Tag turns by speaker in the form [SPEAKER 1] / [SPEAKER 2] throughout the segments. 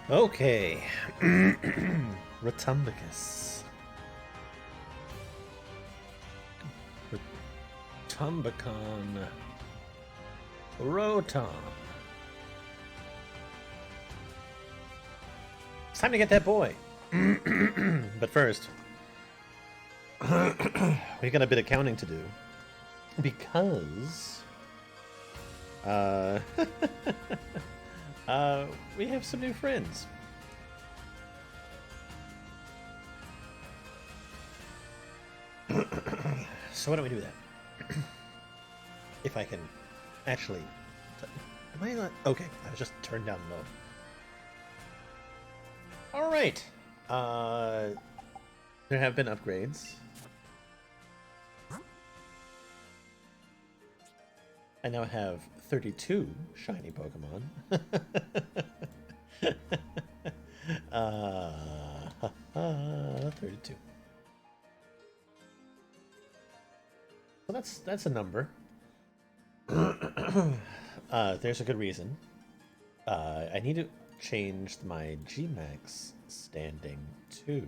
[SPEAKER 1] Okay. Rotumbicus. Rotumbicon. Rotom. It's time to get that boy. But first, we got a bit of counting to do. Because... Uh... we have some new friends. So why don't we do that? If I can actually... Am I not... Okay, I was just turned down low. Alright. There have been upgrades. I now have 32 shiny Pokemon. 32. So that's a number. There's a good reason. I need to change my Gmax standing to...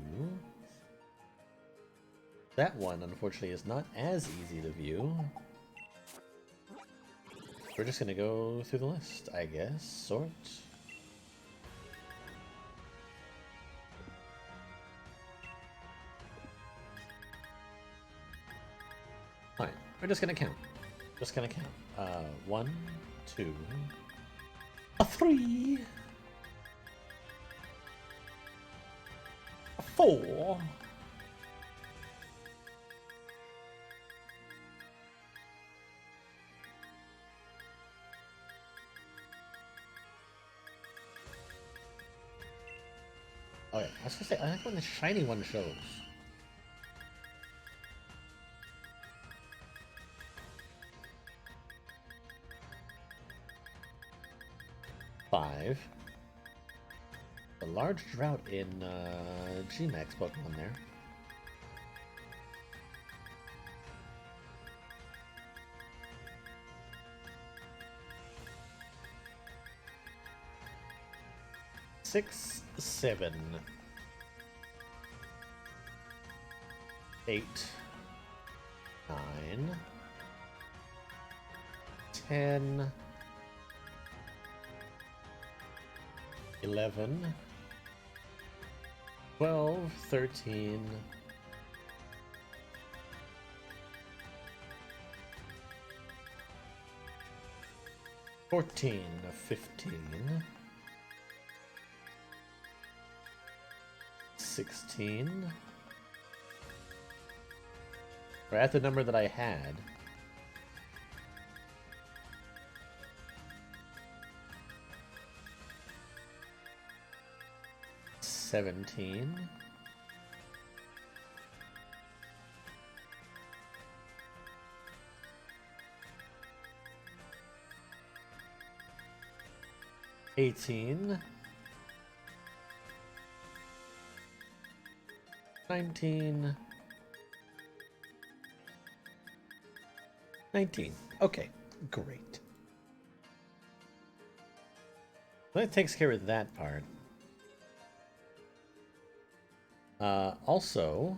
[SPEAKER 1] That one, unfortunately, is not as easy to view. We're just gonna go through the list, I guess. Sort. Fine. We're just gonna count. Just gonna count. 1, 2, 3, 4. Oh yeah, I was gonna say, I like when the shiny one shows. Five. A large drought in Gmax Pokemon there. Six, 7, 8, 9, 10, 11, 12, 13, 14, 15, 16. We're at the number that I had. 17. 18. 19. 19. Okay, great. Well, that takes care of that part. Also,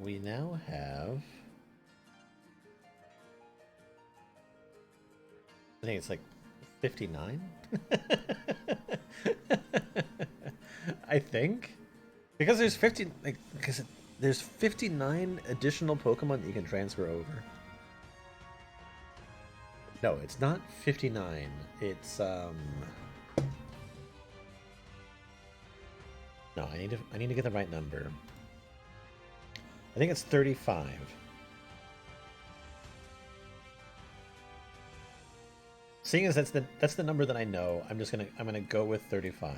[SPEAKER 1] we now have... I think it's like 59? I think. Because there's 50... Like, because there's 59 additional Pokemon that you can transfer over. No, it's not 59. It's, No, I need to get the right number. I think it's 35. Seeing as that's the number that I know, I'm gonna go with 35.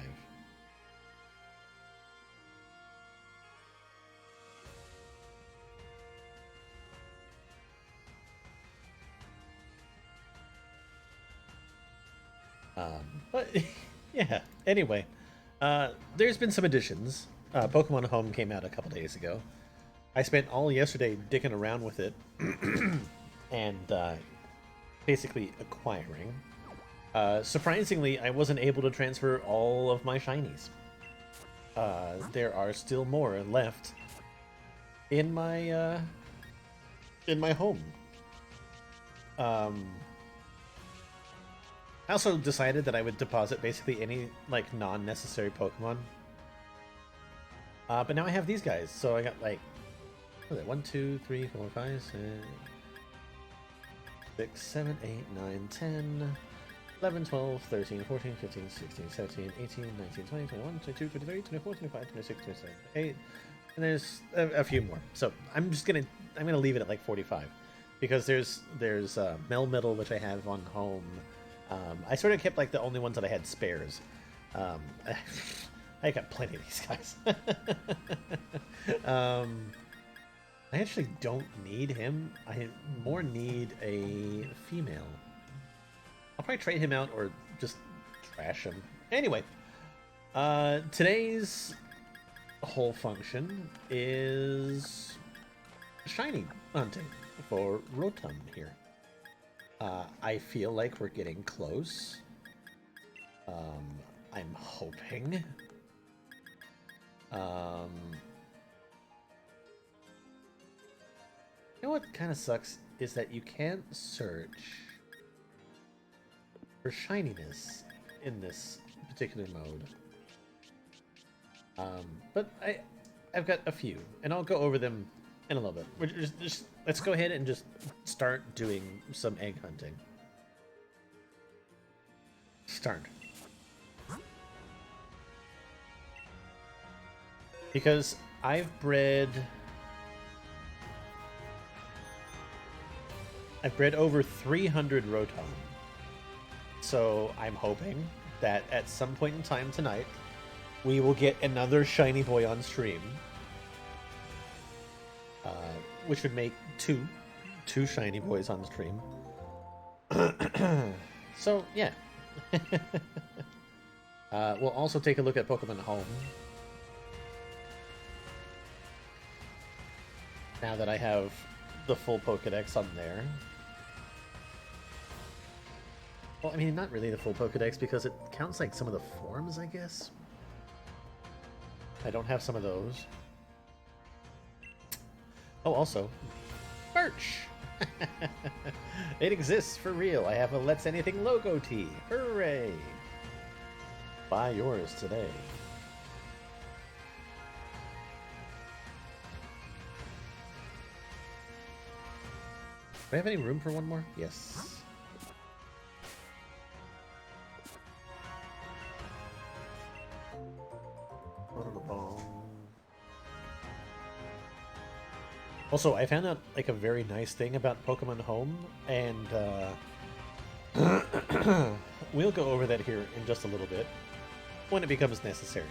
[SPEAKER 1] But yeah. Anyway, there's been some additions. Pokemon Home came out a couple days ago. I spent all yesterday dicking around with it, and basically acquiring. Surprisingly, I wasn't able to transfer all of my shinies. There are still more left in my home. I also decided that I would deposit basically any like non-necessary Pokemon. But now I have these guys, so I got like what is it? 1, 2, 3, 4, 5, 6, 7, 8, 9, 10, 11, 12, 13, 14, 15, 16, 17, 18, 19, 20, 21, 22, 23, 24, 25, 26, 27, 8, and there's a few more. So I'm gonna leave it at like 45 because there's Melmetal, which I have on home. I sort of kept like the only ones that I had spares. I got plenty of these guys. I actually don't need him. I more need a female. I'll probably trade him out or just trash him. Anyway, today's whole function is shiny hunting for Rotom here. I feel like we're getting close. I'm hoping. You know what kind of sucks is that you can't search for shininess in this particular mode. But I've got a few, and I'll go over them in a little bit. We're just let's go ahead and just start doing some egg hunting. Start. Because I've bred over 300 Rotom. So I'm hoping that at some point in time tonight, we will get another shiny boy on stream. Which would make two shiny boys on stream. So, yeah. We'll also take a look at Pokemon Home. Now that I have the full Pokedex on there. Well, I mean, not really the full Pokedex because it counts like some of the forms, I guess. I don't have some of those. Oh, also, merch! It exists for real. I have a Let's Anything logo tee. Hooray! Buy yours today. Do I have any room for one more? Yes. Also, I found out like a very nice thing about Pokemon Home, and we'll go over that here in just a little bit when it becomes necessary.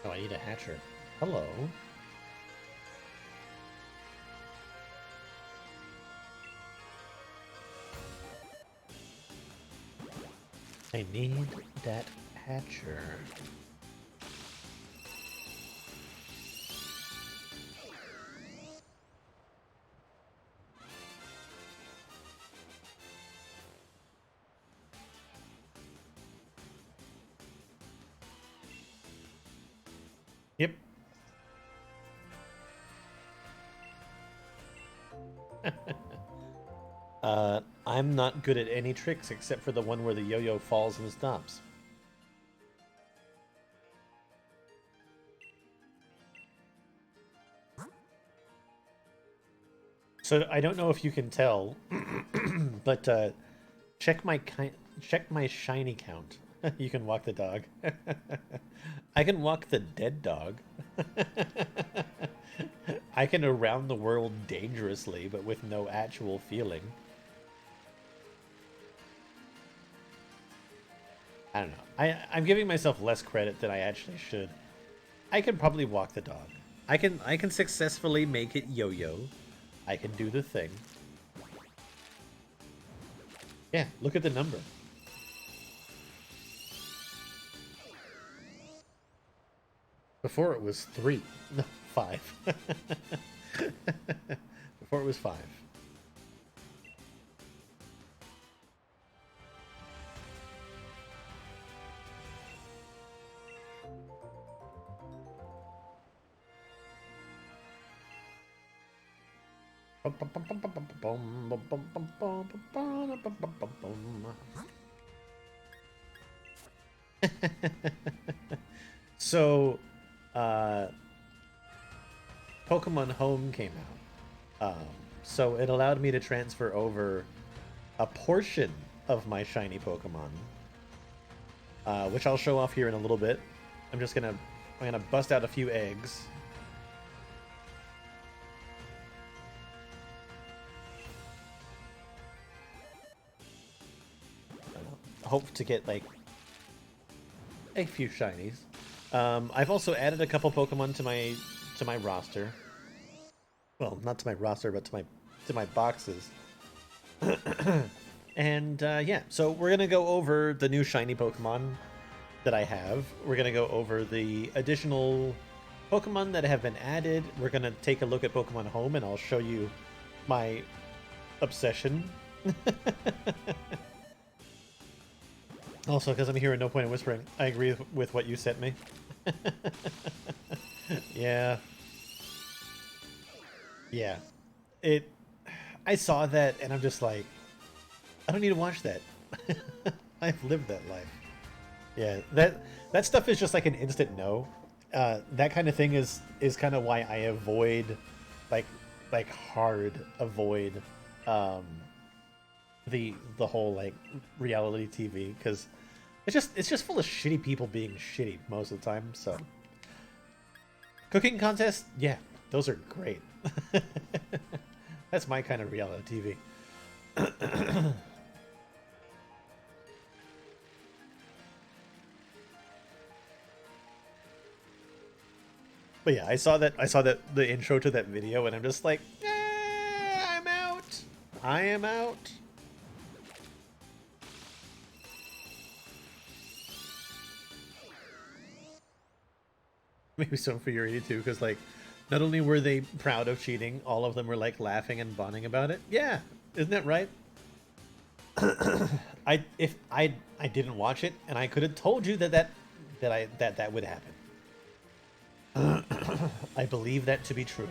[SPEAKER 1] Oh, I need a hatcher. Hello. I need that hatcher. Yep. I'm not good at any tricks except for the one where the yo-yo falls and stops. So I don't know if you can tell, but check my shiny count. You can walk the dog. I can walk the dead dog. I can around the world dangerously, but with no actual feeling. I don't know. I'm giving myself less credit than I actually should. I can probably walk the dog. I can successfully make it yo-yo. I can do the thing. Yeah, look at the number. Before it was 3. No, 5. Before it was 5. So, Pokemon Home came out. So it allowed me to transfer over a portion of my shiny Pokemon, which I'll show off here in a little bit. I'm gonna bust out a few eggs. Hope to get like a few shinies. I've also added a couple Pokemon to my roster. Well, not to my roster, but to my boxes. And yeah, so we're gonna go over the new shiny Pokemon that I have. We're gonna go over the additional Pokemon that have been added. We're gonna take a look at Pokemon Home, and I'll show you my obsession. Also, because I'm hearing No Point in Whispering, I agree with what you sent me. Yeah. Yeah. I saw that, and I'm just like, I don't need to watch that. I've lived that life. Yeah, that stuff is just like an instant no. That kind of thing is kind of why I avoid, like hard avoid, the whole like reality TV, because it's just full of shitty people being shitty most of the time. So cooking contests, yeah, those are great. That's my kind of reality TV. But yeah, I saw that the intro to that video, and I'm just like, I'm out. I am out. Maybe so for your 82, because like, not only were they proud of cheating, all of them were like laughing and bonding about it. Yeah, isn't that right? If I didn't watch it, and I could have told you that would happen. I believe that to be true.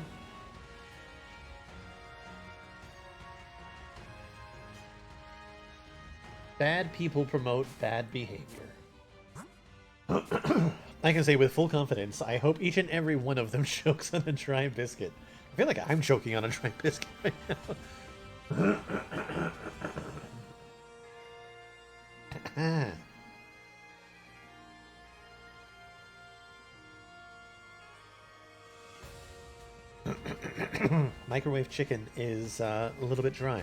[SPEAKER 1] Bad people promote bad behavior. I can say with full confidence, I hope each and every one of them chokes on a dry biscuit. I feel like I'm choking on a dry biscuit right now. Microwave chicken is a little bit dry.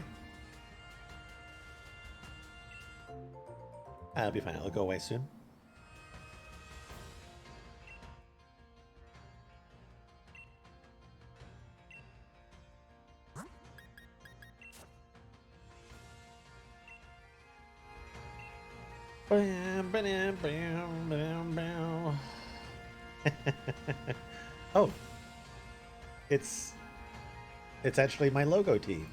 [SPEAKER 1] I'll be fine. I'll go away soon. Oh, it's actually my logo tee.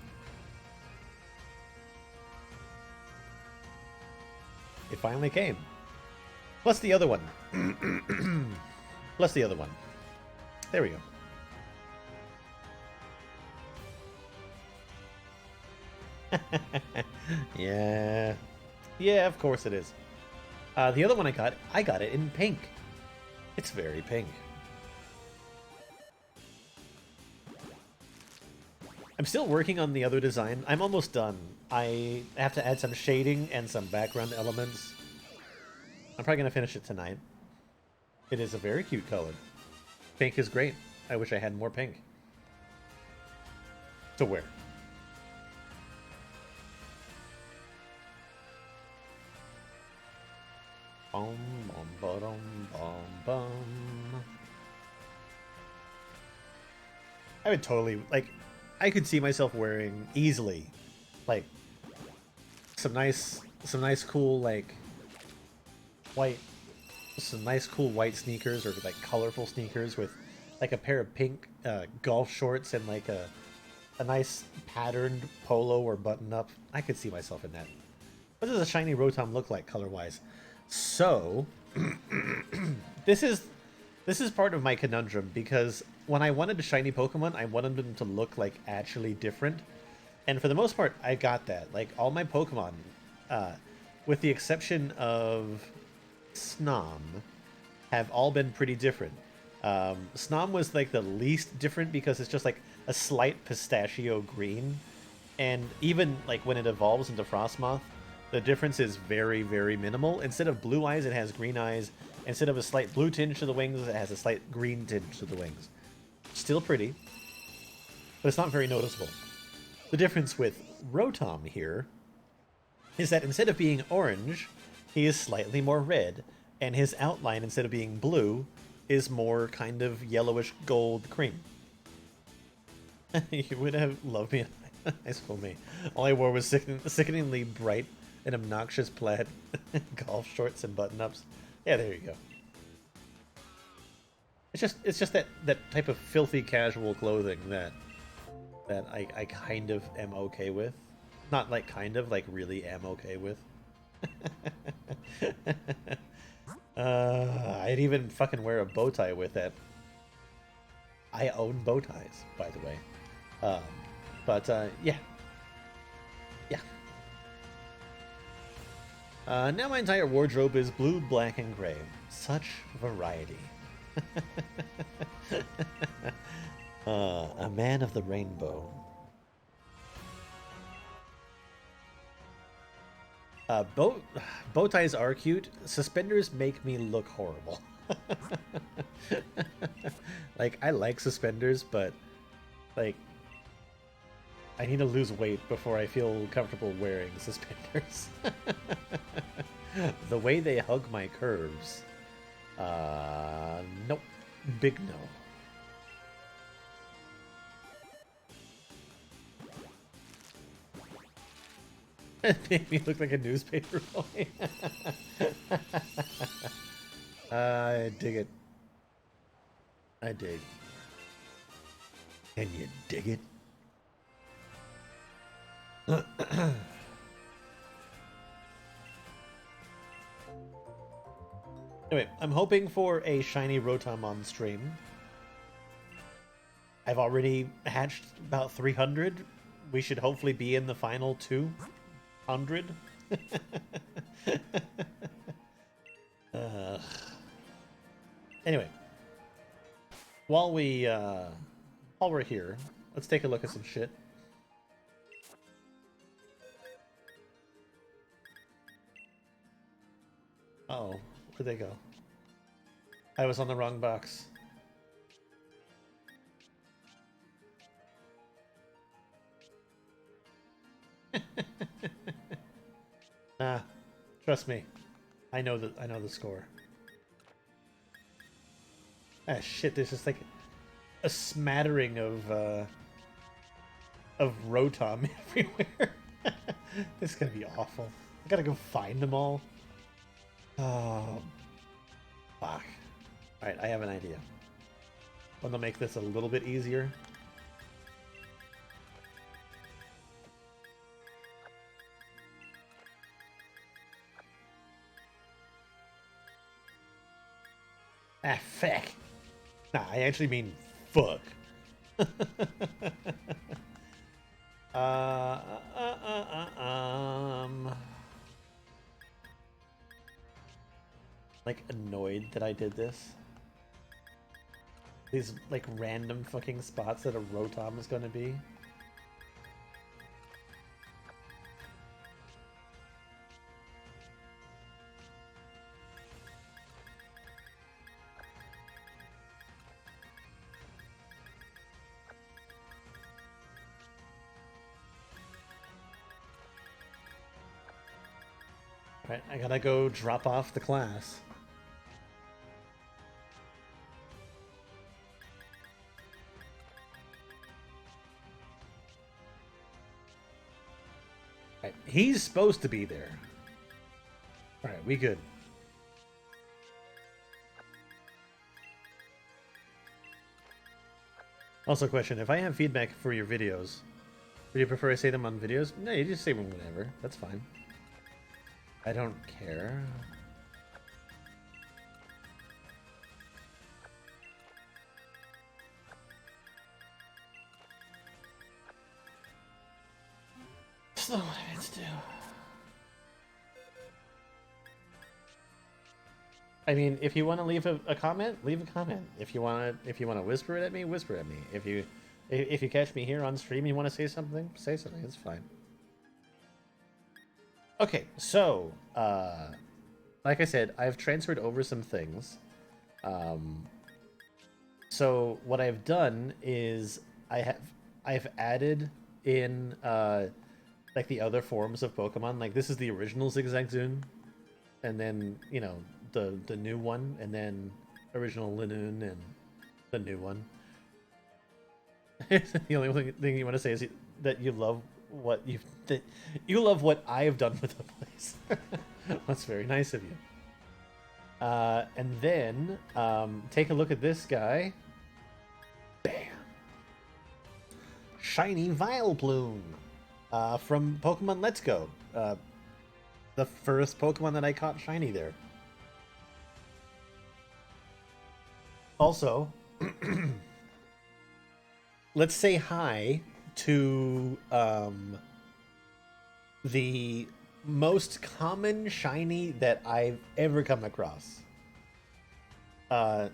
[SPEAKER 1] It finally came. Plus the other one. Plus the other one. There we go. Yeah. Yeah, of course it is. The other one I got it in pink. It's very pink. I'm still working on the other design. I'm almost done. I have to add some shading and some background elements. I'm probably going to finish it tonight. It is a very cute color. Pink is great. I wish I had more pink to wear. Bum, bum, ba-dum, bum, bum. I would totally, like, I could see myself wearing easily, like, some nice cool, like, some nice cool white sneakers, or like colorful sneakers with like a pair of pink golf shorts and like a nice patterned polo or button up. I could see myself in that. What does a shiny Rotom look like color wise? So this is This is part of my conundrum, because when I wanted a shiny Pokemon, I wanted them to look, like, actually different. And for the most part, I got that. Like, all my Pokemon, with the exception of Snom, have all been pretty different. Snom was, like, the least different because it's just, like, a slight pistachio green. And even, like, when it evolves into Frostmoth, the difference is very, very minimal. Instead of blue eyes, it has green eyes. Instead of a slight blue tinge to the wings, it has a slight green tinge to the wings. Still pretty, but it's not very noticeable. The difference with Rotom here is that instead of being orange, he is slightly more red, and his outline, instead of being blue, is more kind of yellowish gold cream. You would have loved me. I told me. All I wore was sickeningly bright and obnoxious plaid golf shorts and button-ups. Yeah, there you go. It's just that type of filthy casual clothing that I kind of am okay with. Not like kind of, like really am okay with. I'd even fucking wear a bow tie with it. I own bow ties, by the way. Yeah. Yeah. Now my entire wardrobe is blue, black, and gray. Such variety. A man of the rainbow. Bow ties are cute. Suspenders make me look horrible. Like, I like suspenders, but like, I need to lose weight before I feel comfortable wearing suspenders. The way they hug my curves. Nope. Big no. It made me look like a newspaper boy. I dig it. I dig. Can you dig it? Anyway, I'm hoping for a shiny Rotom on stream. I've already hatched about 300. We should hopefully be in the final 200. Anyway, while we're here, let's take a look at some shit. Uh-oh, where'd they go? I was on the wrong box. Nah, trust me. I know the score. Ah shit, there's just like a smattering of Rotom everywhere. This is gonna be awful. I gotta go find them all. Oh, fuck. Alright, I have an idea. Want to make this a little bit easier? Ah, fuck. Nah, I actually mean fuck. Like, annoyed that I did this. These, like, random fucking spots that a Rotom is gonna be. Right, I gotta go drop off the class. Right, he's supposed to be there. Alright, we good. Also, question, if I have feedback for your videos, would you prefer I say them on videos? No, you just say them whenever. That's fine. I don't care. So what I have to do. I mean, if you want to leave a comment, leave a comment. If you want to whisper it at me, whisper at me. If you catch me here on stream, you want to say something, say something. It's fine. Okay, so like I said, I've transferred over some things. So what I've done is I've added in like the other forms of Pokemon. Like this is the original Zigzagoon, and then you know the new one, and then original Linoon and the new one. The only thing you want to say is that you love what you love what I have done with the place. That's very nice of you. And then take a look at this guy. Bam! Shiny Vileplume from Pokemon Let's Go. The first Pokemon that I caught shiny there. Also, let's say hi to the most common shiny that I've ever come across. Wingull.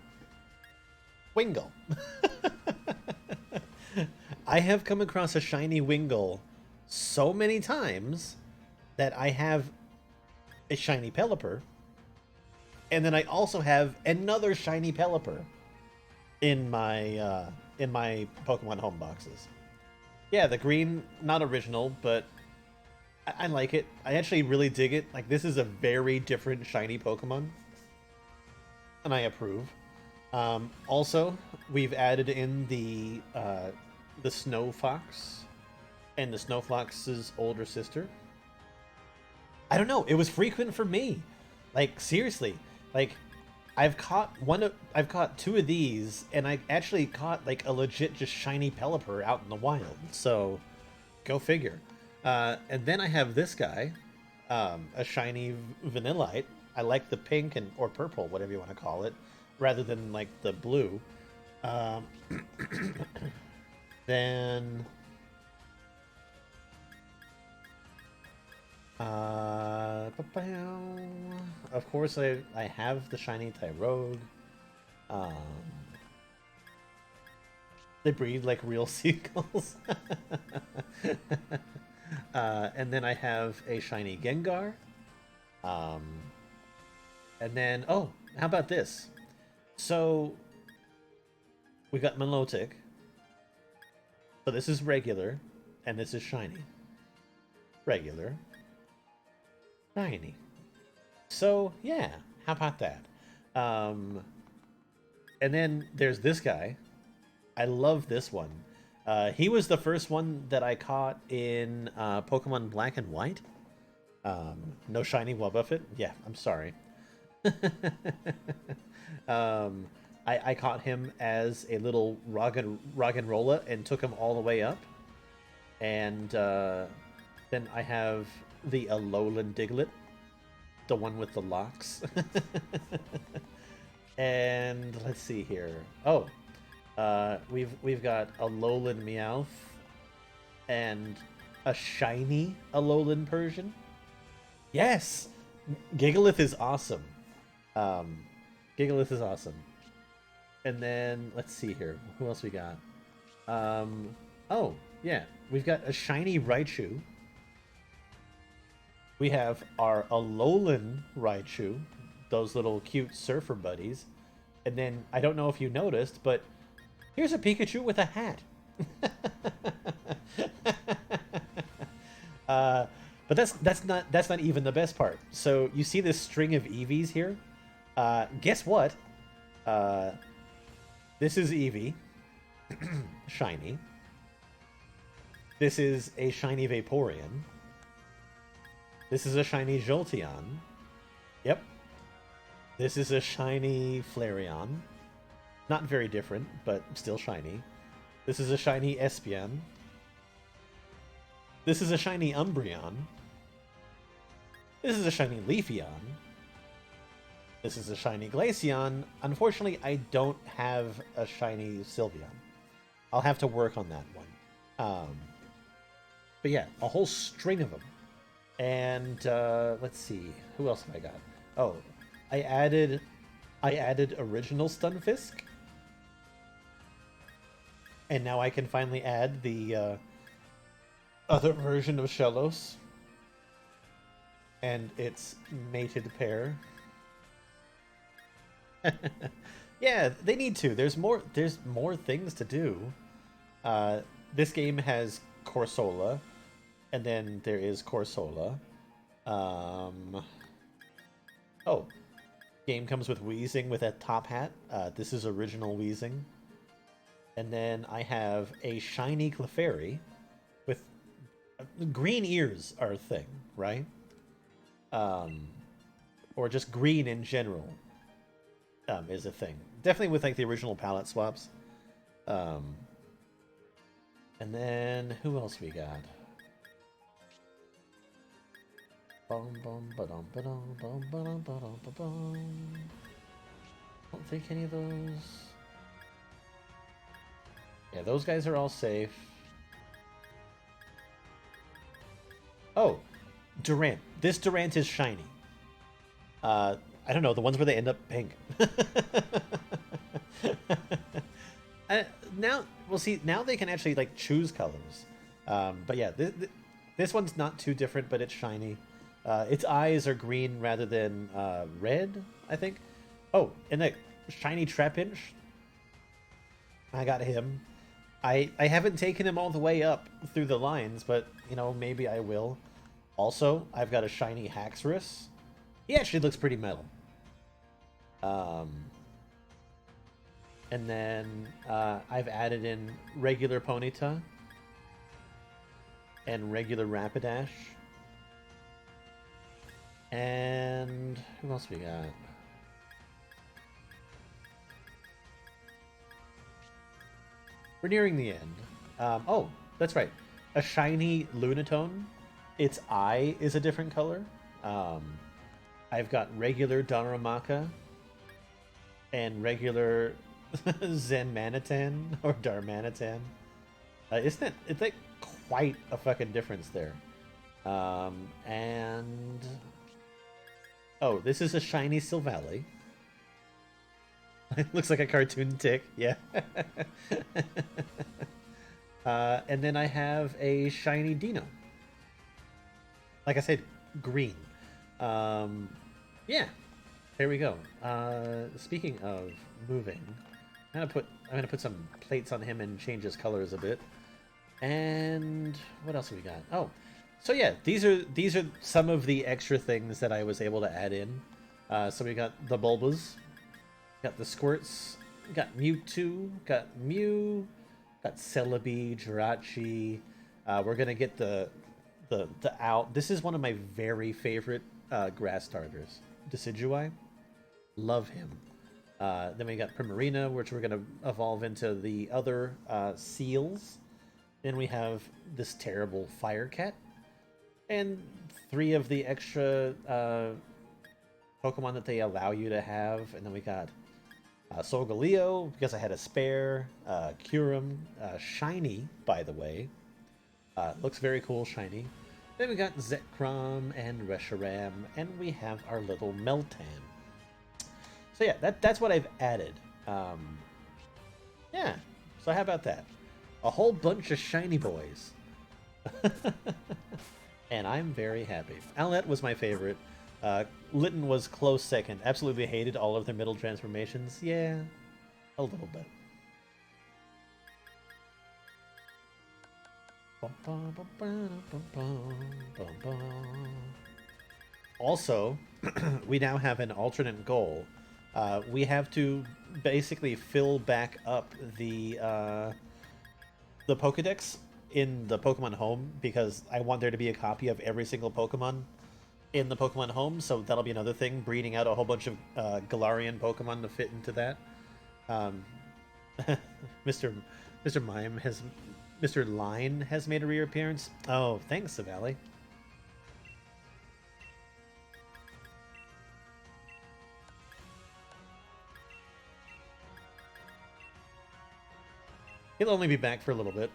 [SPEAKER 1] I have come across a shiny Wingull so many times that I have a shiny Pelipper, and then I also have another shiny Pelipper in my Pokemon home boxes. Yeah, the green, not original, but I like it. I actually really dig it. Like, this is a very different shiny Pokemon, and I approve. Also, we've added in the Snow Fox and the Snow Fox's older sister. I don't know. It was frequent for me. Like, seriously. Like, I've caught two of these, and I actually caught like a legit just shiny Pelipper out in the wild. So, go figure. And then I have this guy, a shiny Vanillite. I like the pink or purple, whatever you want to call it, rather than like the blue. Then of course I have the shiny Tyrogue. They breathe like real seagulls. And then I have a shiny Gengar. And then, oh, how about this? So, we got Milotic. So this is regular, and this is shiny. Regular. Shiny. So, yeah, how about that? And then there's this guy. I love this one. He was the first one that I caught in Pokemon Black and White. No shiny Wobbuffet? Yeah, I'm sorry. I caught him as a little Roggenrola and took him all the way up. And then I have the Alolan Diglett, the one with the locks. And let's see here. Oh, we've got Alolan Meowth and a shiny Alolan Persian. Yes, Gigalith is awesome. Gigalith is awesome. And then let's see here. Who else we got? Oh yeah, we've got a shiny Raichu. We have our Alolan Raichu, those little cute surfer buddies. And then I don't know if you noticed, but here's a Pikachu with a hat. But that's not even the best part. So you see this string of Eevees here? Guess what? This is Eevee, shiny. This is a shiny Vaporeon. This is a shiny Jolteon. Yep. This is a shiny Flareon. Not very different, but still shiny. This is a shiny Espeon. This is a shiny Umbreon. This is a shiny Leafeon. This is a shiny Glaceon. Unfortunately, I don't have a shiny Sylveon. I'll have to work on that one. But yeah, a whole string of them. And let's see, who else have I got? Oh, I added original Stunfisk, and now I can finally add the other version of Shellos and its mated pair. Yeah, they need to. There's more things to do. This game has Corsola, and then there is Corsola. Oh, game comes with Weezing with a top hat. This is original Weezing. And then I have a shiny Clefairy with green ears are a thing, right? Or just green in general is a thing. Definitely with like the original palette swaps. And then who else we got? Don't think any of those. Yeah, those guys are all safe. Oh, Durant. This Durant is shiny. I don't know, the ones where they end up pink. Now, we'll see. Now they can actually like choose colors. But yeah, this one's not too different, but it's shiny. Its eyes are green rather than red, I think. Oh, and the shiny Trapinch. I got him. I haven't taken him all the way up through the lines, but, you know, maybe I will. Also, I've got a shiny Haxorus. He actually looks pretty metal. And then I've added in regular Ponyta and regular Rapidash. And who else we got? We're nearing the end. Oh, that's right. A shiny Lunatone. Its eye is a different color. I've got regular Darumaka and regular Zenmanitan or Darmanitan. It's like quite a fucking difference there. And oh, this is a shiny Silvally. It looks like a cartoon tick, yeah. And then I have a shiny Dino. Like I said, green. Yeah, there we go. Speaking of moving, I'm gonna put some plates on him and change his colors a bit. And what else have we got? Oh, so yeah, these are some of the extra things that I was able to add in. So we got the Bulbas, got the Squirts, got Mewtwo, got Mew, got Celebi, Jirachi. We're gonna get the Owl. This is one of my very favorite grass starters, Decidueye. Love him. Then we got Primarina, which we're gonna evolve into the other Seals. Then we have this terrible Firecat, and 3 of the extra Pokemon that they allow you to have. And then we got Solgaleo, because I had a spare, Kyurem, shiny, by the way. Looks very cool, shiny. Then we got Zekrom and Reshiram, and we have our little Meltan. So yeah, that's what I've added. Yeah, so how about that? A whole bunch of shiny boys. And I'm very happy. Owlette was my favorite. Litten was close second. Absolutely hated all of their middle transformations. Yeah, a little bit. Also, we now have an alternate goal. We have to basically fill back up the Pokedex in the Pokemon Home, because I want there to be a copy of every single Pokemon in the Pokemon Home, so that'll be another thing, breeding out a whole bunch of Galarian Pokemon to fit into that. Mr. Line has made a reappearance. Oh, thanks, Savali. He'll only be back for a little bit.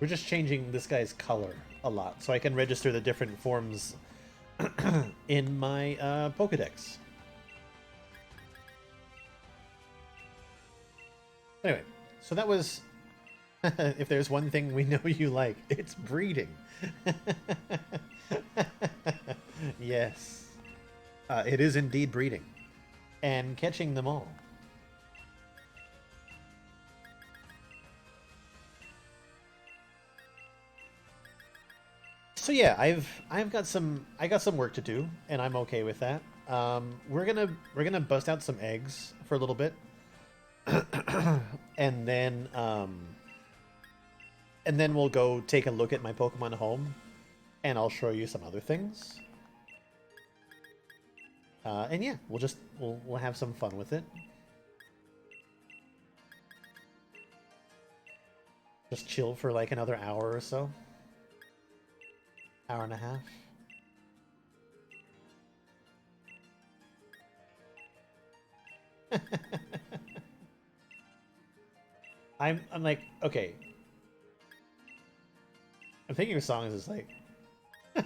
[SPEAKER 1] We're just changing this guy's color a lot, so I can register the different forms in my Pokedex. Anyway, so that was... if there's one thing we know you like, it's breeding. Yes. It is indeed breeding. And catching them all. So yeah, I got some work to do, and I'm okay with that. We're gonna bust out some eggs for a little bit, and then we'll go take a look at my Pokemon home, and I'll show you some other things. And yeah, we'll have some fun with it. Just chill for like another hour or so. Hour and a half. I'm like, okay. I'm thinking of songs is like I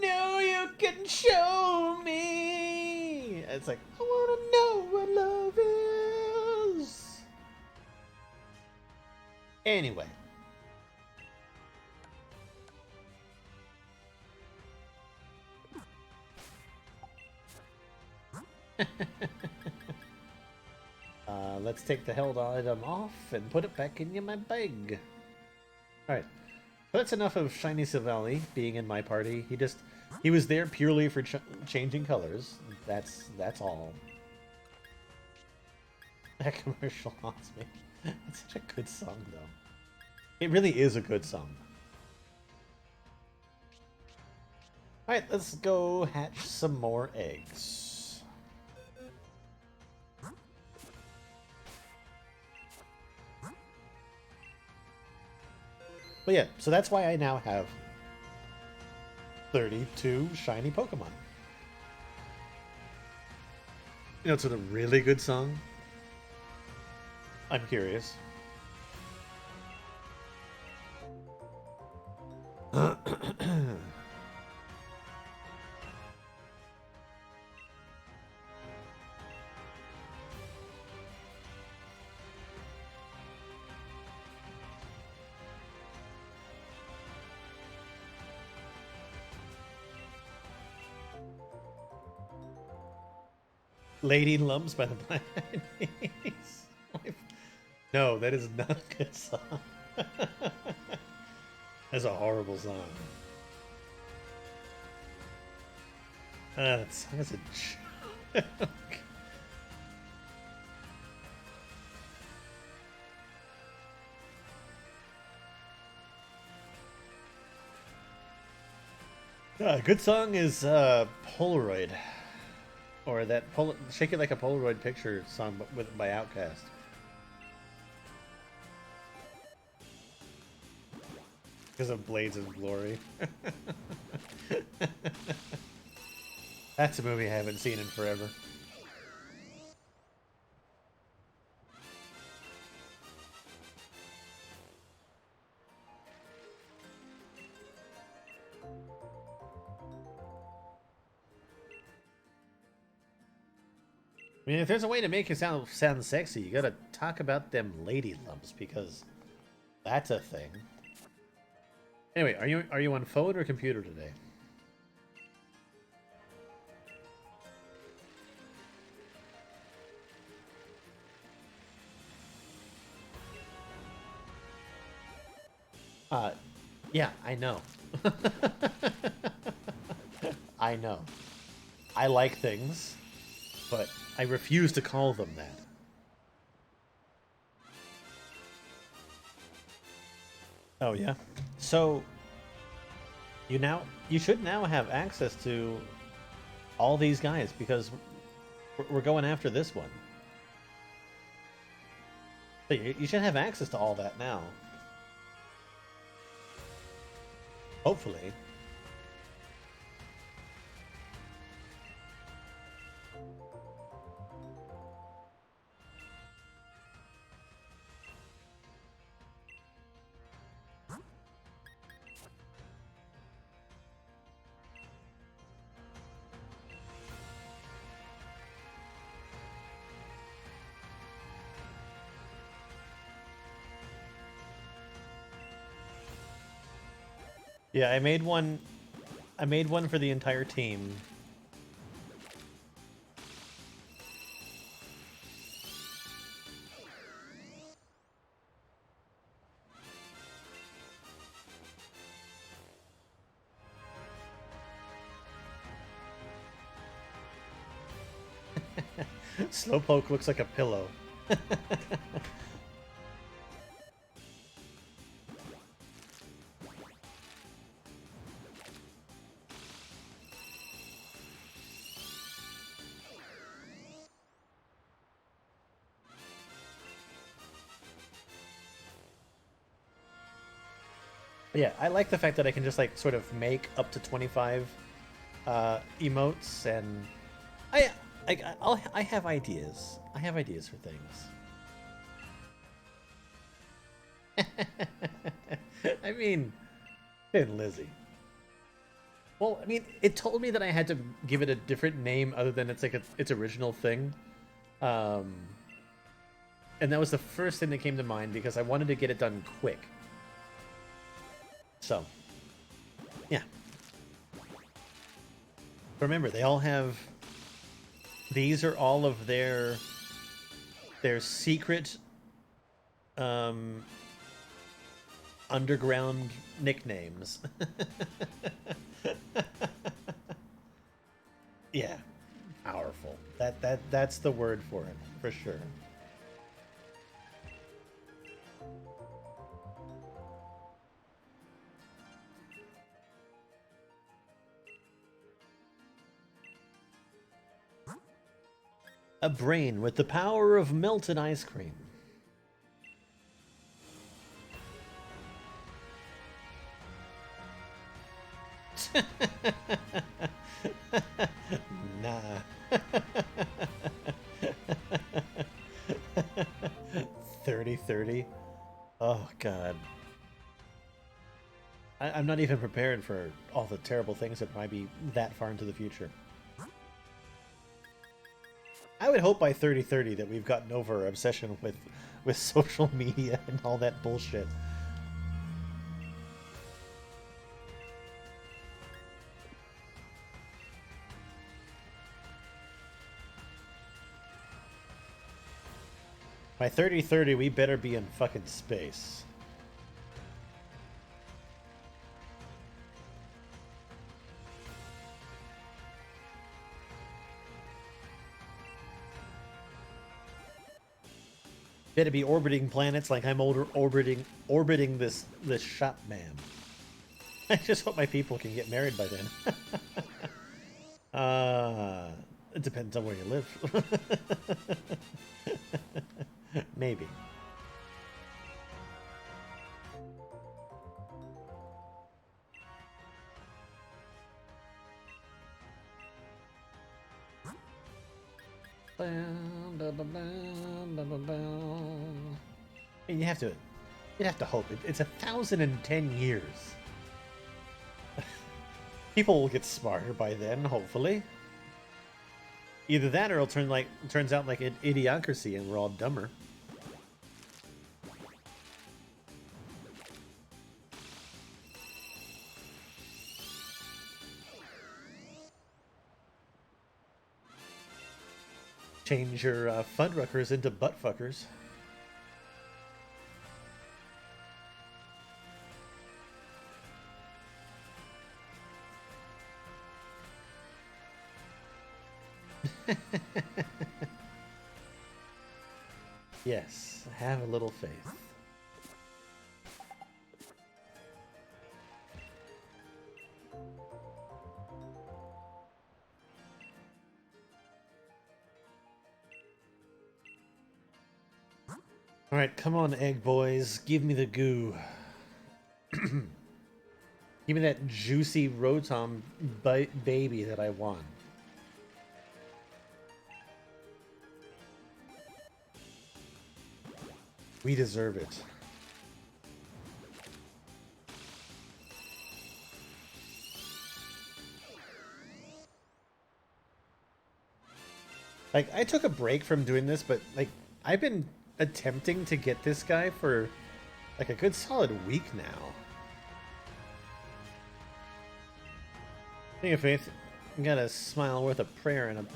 [SPEAKER 1] know you can show me. It's like, I wanna know what love is. Anyway. Let's take the held item off and put it back in my bag. Alright. But that's enough of Shiny Silvally being in my party. He was there purely for changing colors. That's all. That commercial haunts me. It's such a good song, though. It really is a good song. Alright, let's go hatch some more eggs. But yeah, so that's why I now have 32 shiny Pokemon. You know, it's a really good song. I'm curious. Lady Lumps by the Black Eyed Peas. No, that is not a good song. That's a horrible song. That song is a joke. A good song is Polaroid. Or that Shake It Like a Polaroid Picture song by Outkast. Because of Blades of Glory. That's a movie I haven't seen in forever. I mean, if there's a way to make it sound sexy, you gotta talk about them lady lumps, because that's a thing. Anyway, are you on phone or computer today? Yeah, I know. I know. I like things, but I refuse to call them that. Oh yeah. So you should now have access to all these guys, because we're going after this one. So you should have access to all that now. Hopefully. Yeah, I made one. I made one for the entire team. Slowpoke looks like a pillow. Yeah, I like the fact that I can just like sort of make up to 25 emotes, and I have ideas. I have ideas for things. I mean, Thin Lizzy. Well, I mean, it told me that I had to give it a different name other than its like its original thing, and that was the first thing that came to mind because I wanted to get it done quick. So, yeah. Remember, they all have. These are all of their secret underground nicknames. Yeah, powerful. That's the word for it, for sure. A brain with the power of melted ice cream. Nah. 30-30. Oh, God. I'm not even prepared for all the terrible things that might be that far into the future. I would hope by 30-30 that we've gotten over our obsession with social media and all that bullshit. By 30-30, we better be in fucking space. Better be orbiting planets like I'm orbiting this shop man. I just hope my people can get married by then. It depends on where you live. Maybe. I mean, you'd have to hope. It's 1,010 years. People will get smarter by then, hopefully. Either that, or it'll turns out like an idiocracy, and we're all dumber. Change your Fuddruckers into buttfuckers. Yes, have a little faith. Alright, come on, egg boys. Give me the goo. Give me that juicy Rotom baby that I want. We deserve it. Like, I took a break from doing this, but, like, I've been attempting to get this guy for, like, a good solid week now. Thing of faith, you got a smile worth a prayer and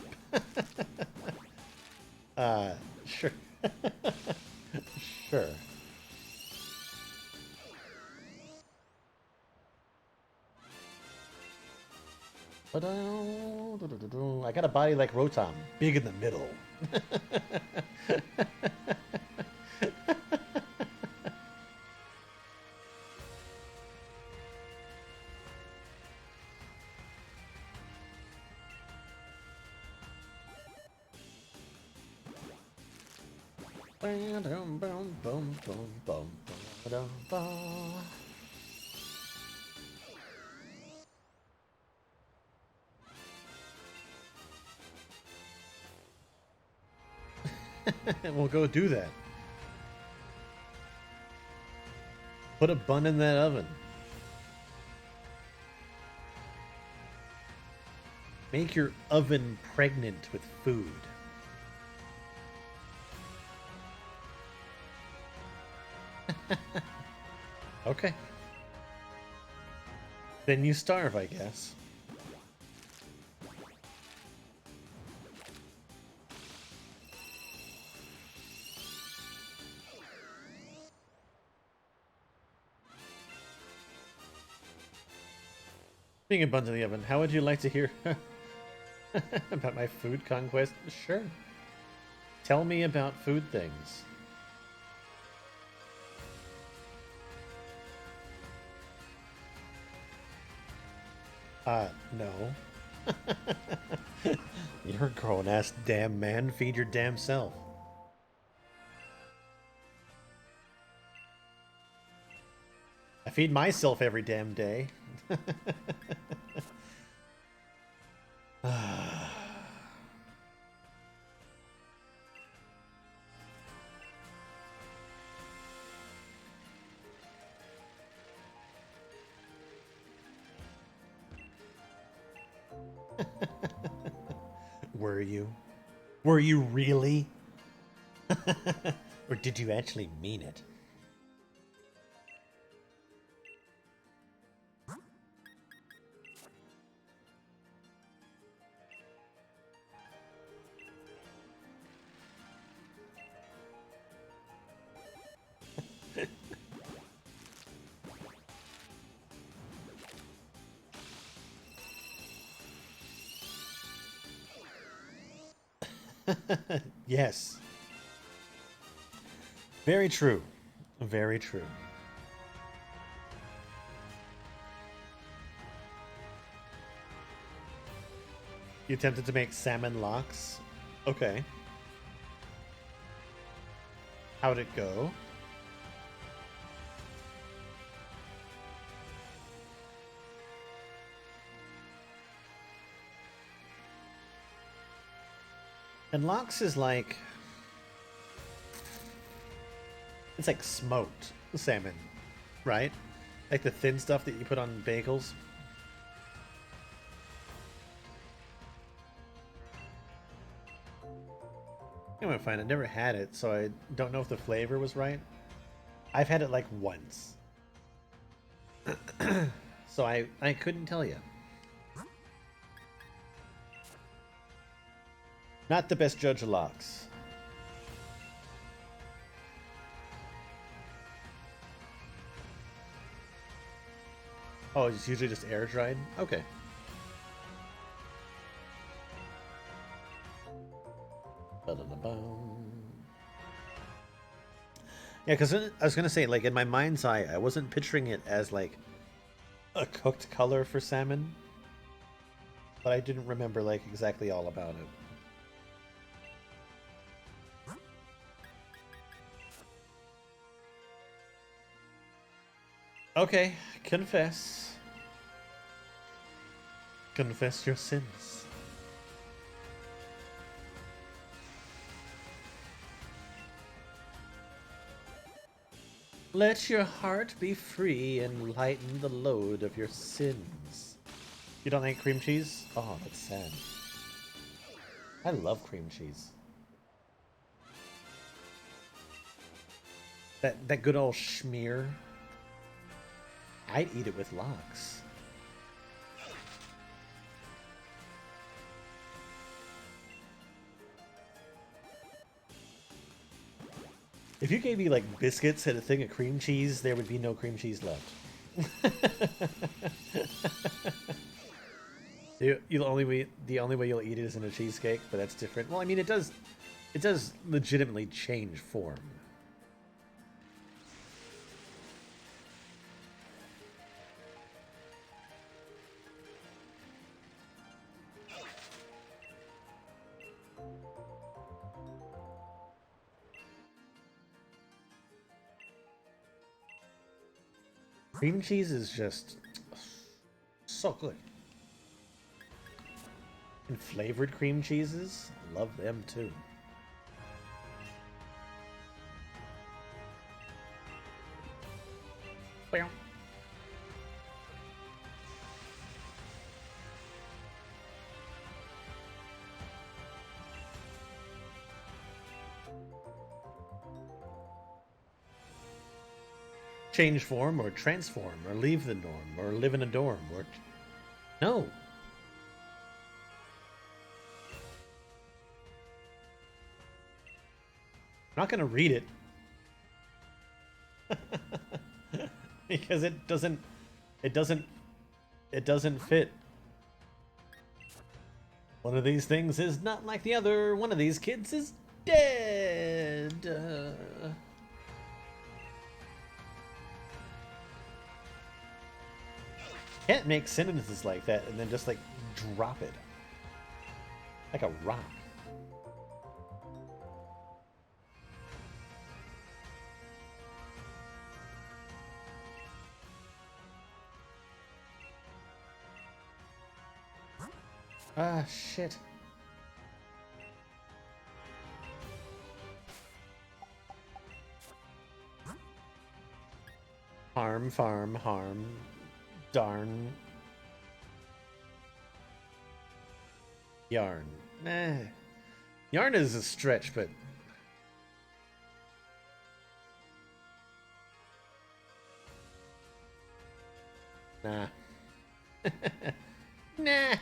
[SPEAKER 1] a. Sure. Sure. I got a body like Rotom, big in the middle. We'll go do that. Put a bun in that oven. Make your oven pregnant with food. Okay. Then you starve, I guess. Being a bun in the oven, how would you like to hear about my food conquest? Sure. Tell me about food things. No. You're a grown-ass damn man. Feed your damn self. I feed myself every damn day. Were you? Were you really? Or did you actually mean it? Yes. Very true. Very true. You attempted to make salmon locks? Okay. How'd it go? And lox is like... It's like smoked salmon, right? Like the thin stuff that you put on bagels. I'm gonna find it. Never had it, so I don't know if the flavor was right. I've had it like once. So I couldn't tell you. Not the best judge of lox. Oh, it's usually just air dried? Okay. Yeah, because I was going to say, like, in my mind's eye, I wasn't picturing it as, like, a cooked color for salmon. But I didn't remember, like, exactly all about it. Okay, confess. Confess your sins. Let your heart be free and lighten the load of your sins. You don't like cream cheese? Oh, that's sad. I love cream cheese. That good old schmear. I'd eat it with lox. If you gave me like biscuits and a thing of cream cheese, there would be no cream cheese left. The only way you'll eat it is in a cheesecake, but that's different. Well, I mean, it does legitimately change form. Cream cheese is just so good. And flavored cream cheeses, love them too. Change form or transform or leave the norm or live in a dorm or... No. I'm not going to read it. Because it doesn't fit. One of these things is not like the other. One of these kids is dead. Can't make sentences like that and then just like drop it like a rock. Ah, shit. Harm, farm, harm. Darn. Yarn. Yarn is a stretch, but... Nah. Nah.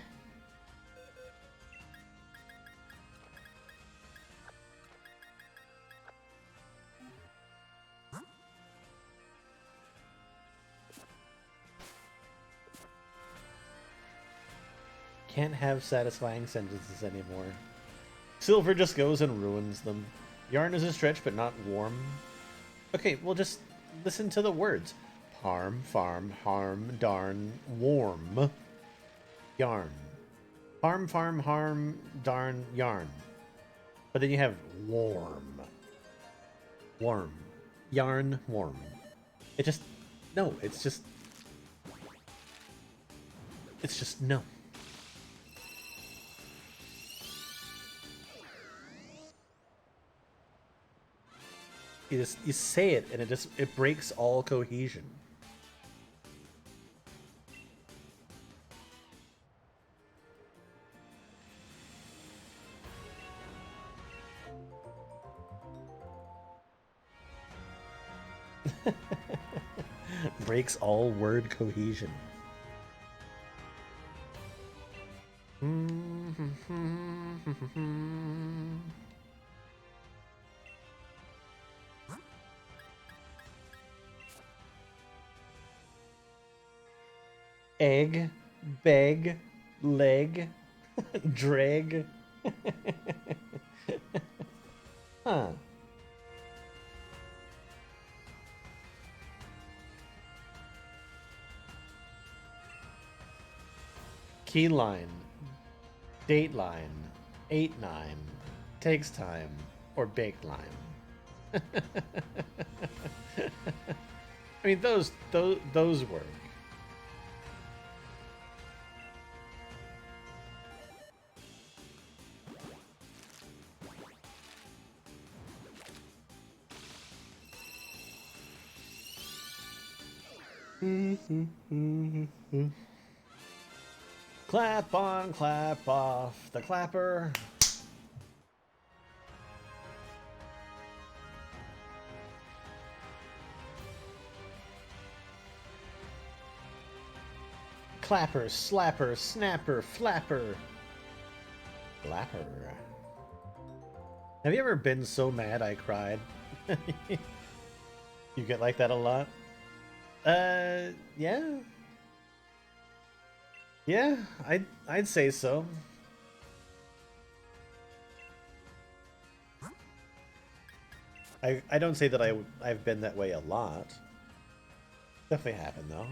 [SPEAKER 1] Can't have satisfying sentences anymore. Silver just goes and ruins them. Yarn is a stretch, but not warm. Okay, well just listen to the words. Harm, farm, harm, darn, warm. Yarn. Harm, farm, harm, darn, yarn. But then you have warm. Warm. Yarn, warm. It just... No, it's just... It's just no. You say it and it breaks all cohesion. Breaks all word cohesion. Egg, beg, leg, drag. Huh. Key line, date line, 8-9, takes time, or baked line. I mean, those work. Clap on, clap off the clapper. Clapper, slapper, snapper, flapper. Flapper. Have you ever been so mad I cried? You get like that a lot? Yeah. Yeah, I'd say so. I don't say that I've been that way a lot. Definitely happened though.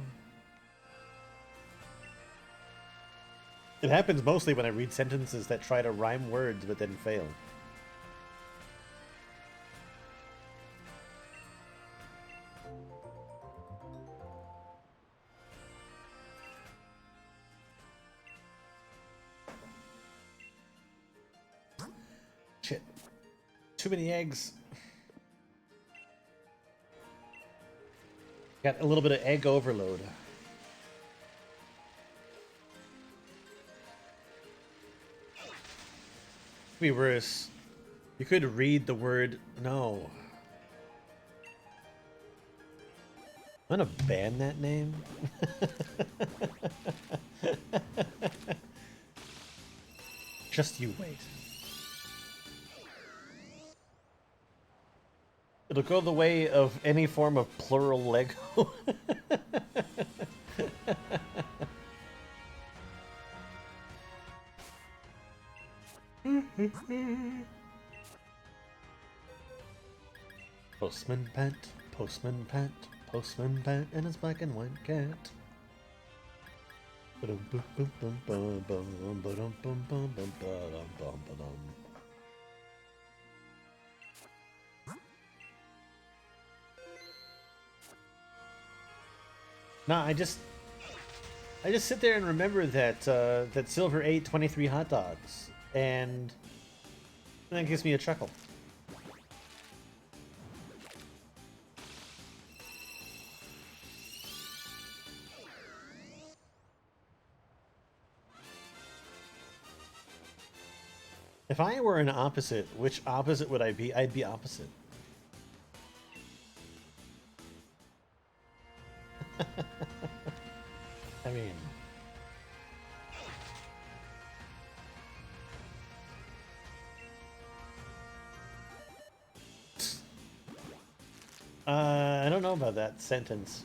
[SPEAKER 1] It happens mostly when I read sentences that try to rhyme words but then fail. Shit. Too many eggs. Got a little bit of egg overload. Could be worse. You could read the word no. I'm gonna ban that name. Just you wait. It'll go the way of any form of plural Lego. Postman Pat, Postman Pat, Postman Pat, and his black and white cat. Nah, I just sit there and remember that that Silver ate 23 hot dogs, and that gives me a chuckle. If I were an opposite, which opposite would I be? I'd be opposite. I mean... I don't know about that sentence.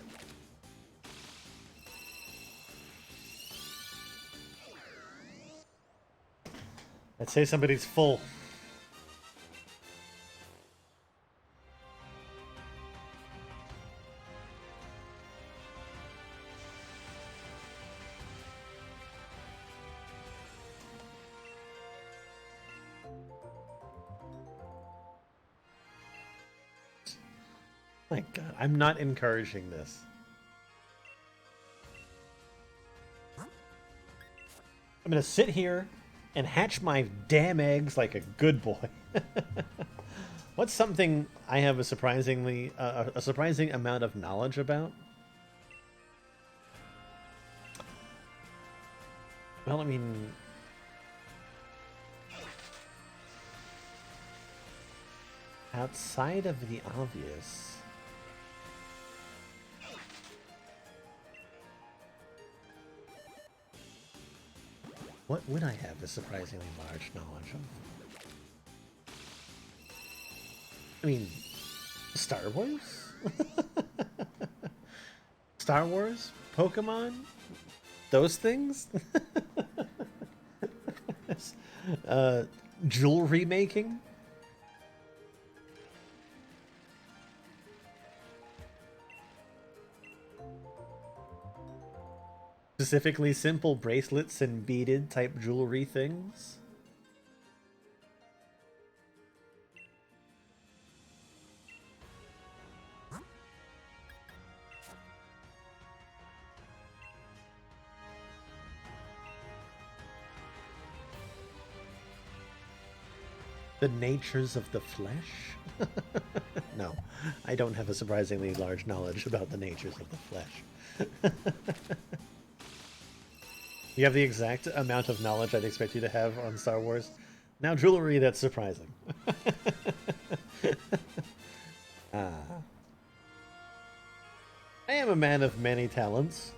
[SPEAKER 1] I'd say somebody's full. My God, I'm not encouraging this. I'm gonna sit here and hatch my damn eggs like a good boy. What's something I have a surprising amount of knowledge about? Well, I mean, outside of the obvious. What would I have a surprisingly large knowledge of? I mean, Star Wars? Star Wars? Pokemon? Those things? Jewelry making? Specifically simple bracelets and beaded type jewelry things? The natures of the flesh? No, I don't have a surprisingly large knowledge about the natures of the flesh. You have the exact amount of knowledge I'd expect you to have on Star Wars. Now jewelry, that's surprising. I am a man of many talents.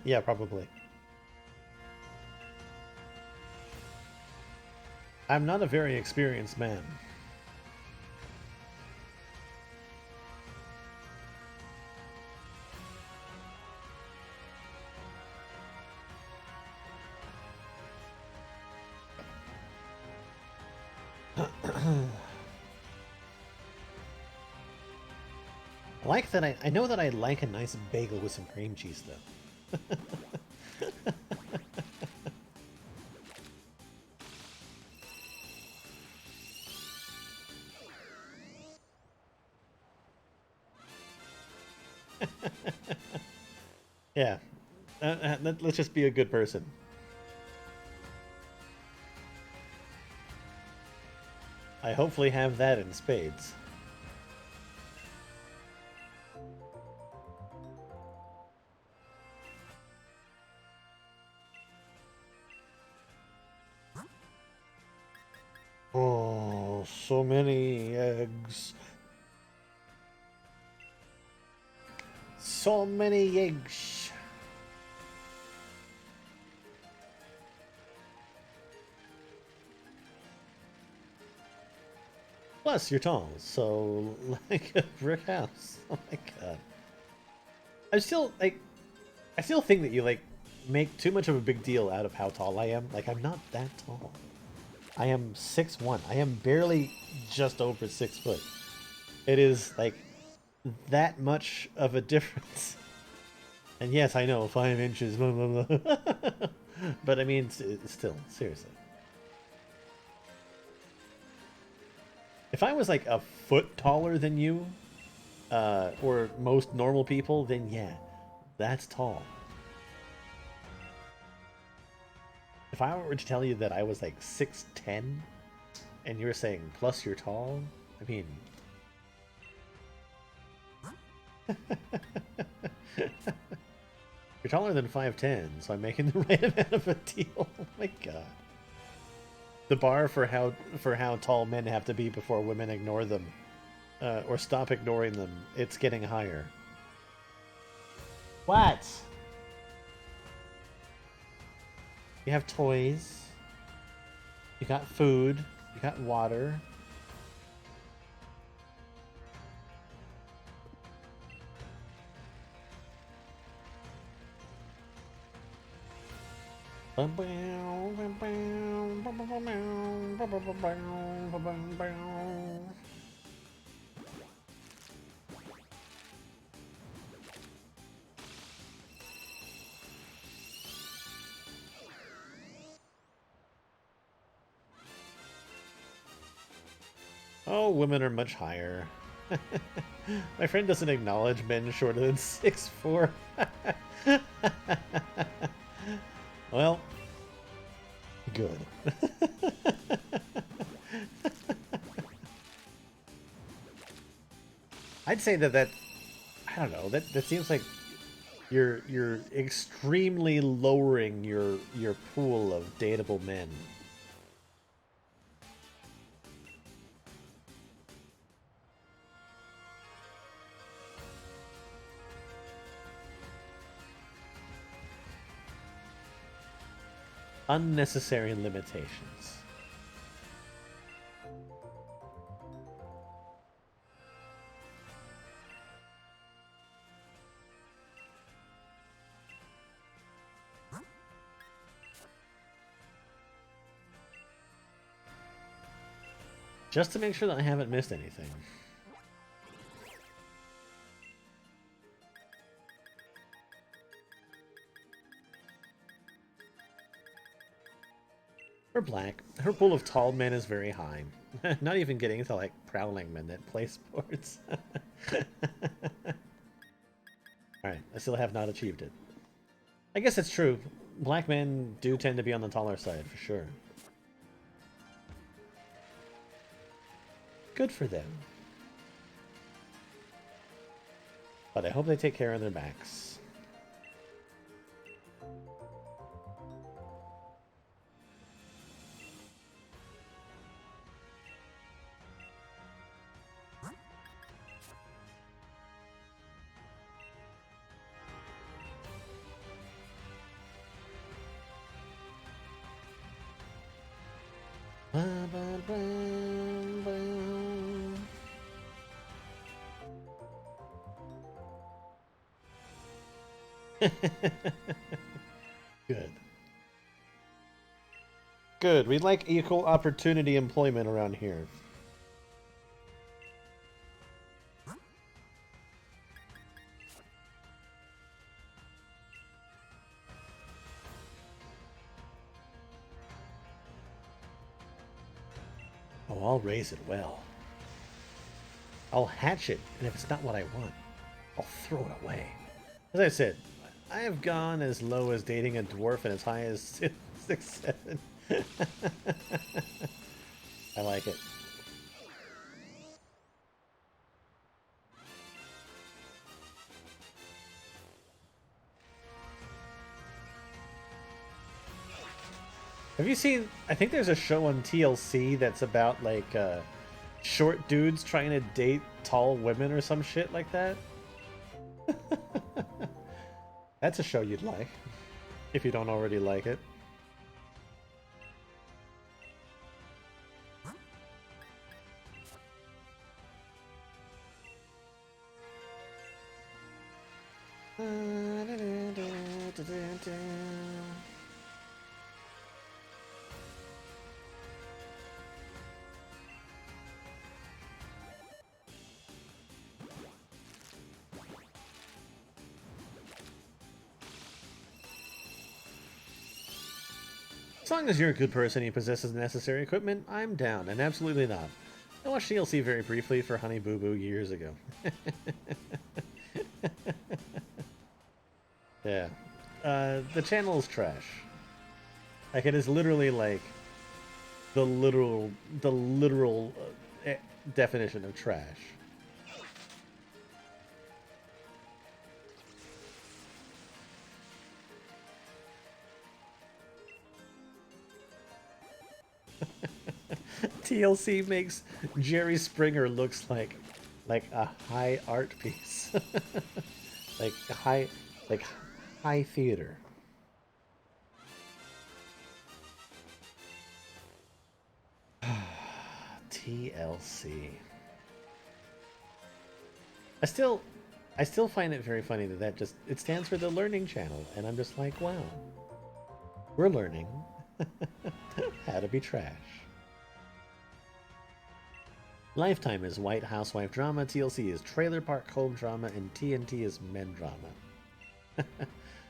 [SPEAKER 1] Yeah, probably. I'm not a very experienced man. I like that I know that I like a nice bagel with some cream cheese though. Yeah. Let's just be a good person. I hopefully have that in spades. Oh, so many eggs. So many eggs. Plus, you're tall, so like a brick house. Oh my god. I still like. I still think that you like make too much of a big deal out of how tall I am. Like I'm not that tall. I am 6'1". I am barely just over 6 foot. It is like that much of a difference. And yes, I know 5 inches. Blah, blah, blah. But I mean, still, seriously. If I was like a foot taller than you, or most normal people, then yeah, that's tall. If I were to tell you that I was like 6'10", and you're saying plus you're tall, I mean, you're taller than 5'10", so I'm making the right amount of a deal. Oh my god. The bar for how tall men have to be before women ignore them, or stop ignoring them, it's getting higher. What? You have toys. You got food. You got water. Oh, women are much higher. My friend doesn't acknowledge men shorter than 6'4". Well, good. I'd say that I don't know, that seems like you're extremely lowering your pool of dateable men. Unnecessary limitations. Just to make sure that I haven't missed anything. Her black. Her pool of tall men is very high. Not even getting to like prowling men that play sports. Alright, I still have not achieved it. I guess it's true. Black men do tend to be on the taller side, for sure. Good for them. But I hope they take care of their backs. Good. Good. We like equal opportunity employment around here. Oh, I'll raise it well. I'll hatch it, and if it's not what I want, I'll throw it away. As I said, I have gone as low as dating a dwarf and as high as 6'7". I like it. Have you seen, I think there's a show on TLC that's about like short dudes trying to date tall women or some shit like that? That's a show you'd like, if you don't already like it. As long as you're a good person and he possesses the necessary equipment, I'm down, and absolutely not. I watched TLC very briefly for Honey Boo Boo years ago. Yeah. The channel is trash. Like, it is literally like the literal definition of trash. TLC makes Jerry Springer looks like a high art piece. like high theater. TLC. I still find it very funny that just it stands for the Learning Channel, and I'm just like, wow, we're learning how to be trash. Lifetime is white housewife drama, TLC is trailer park home drama, and TNT is men drama.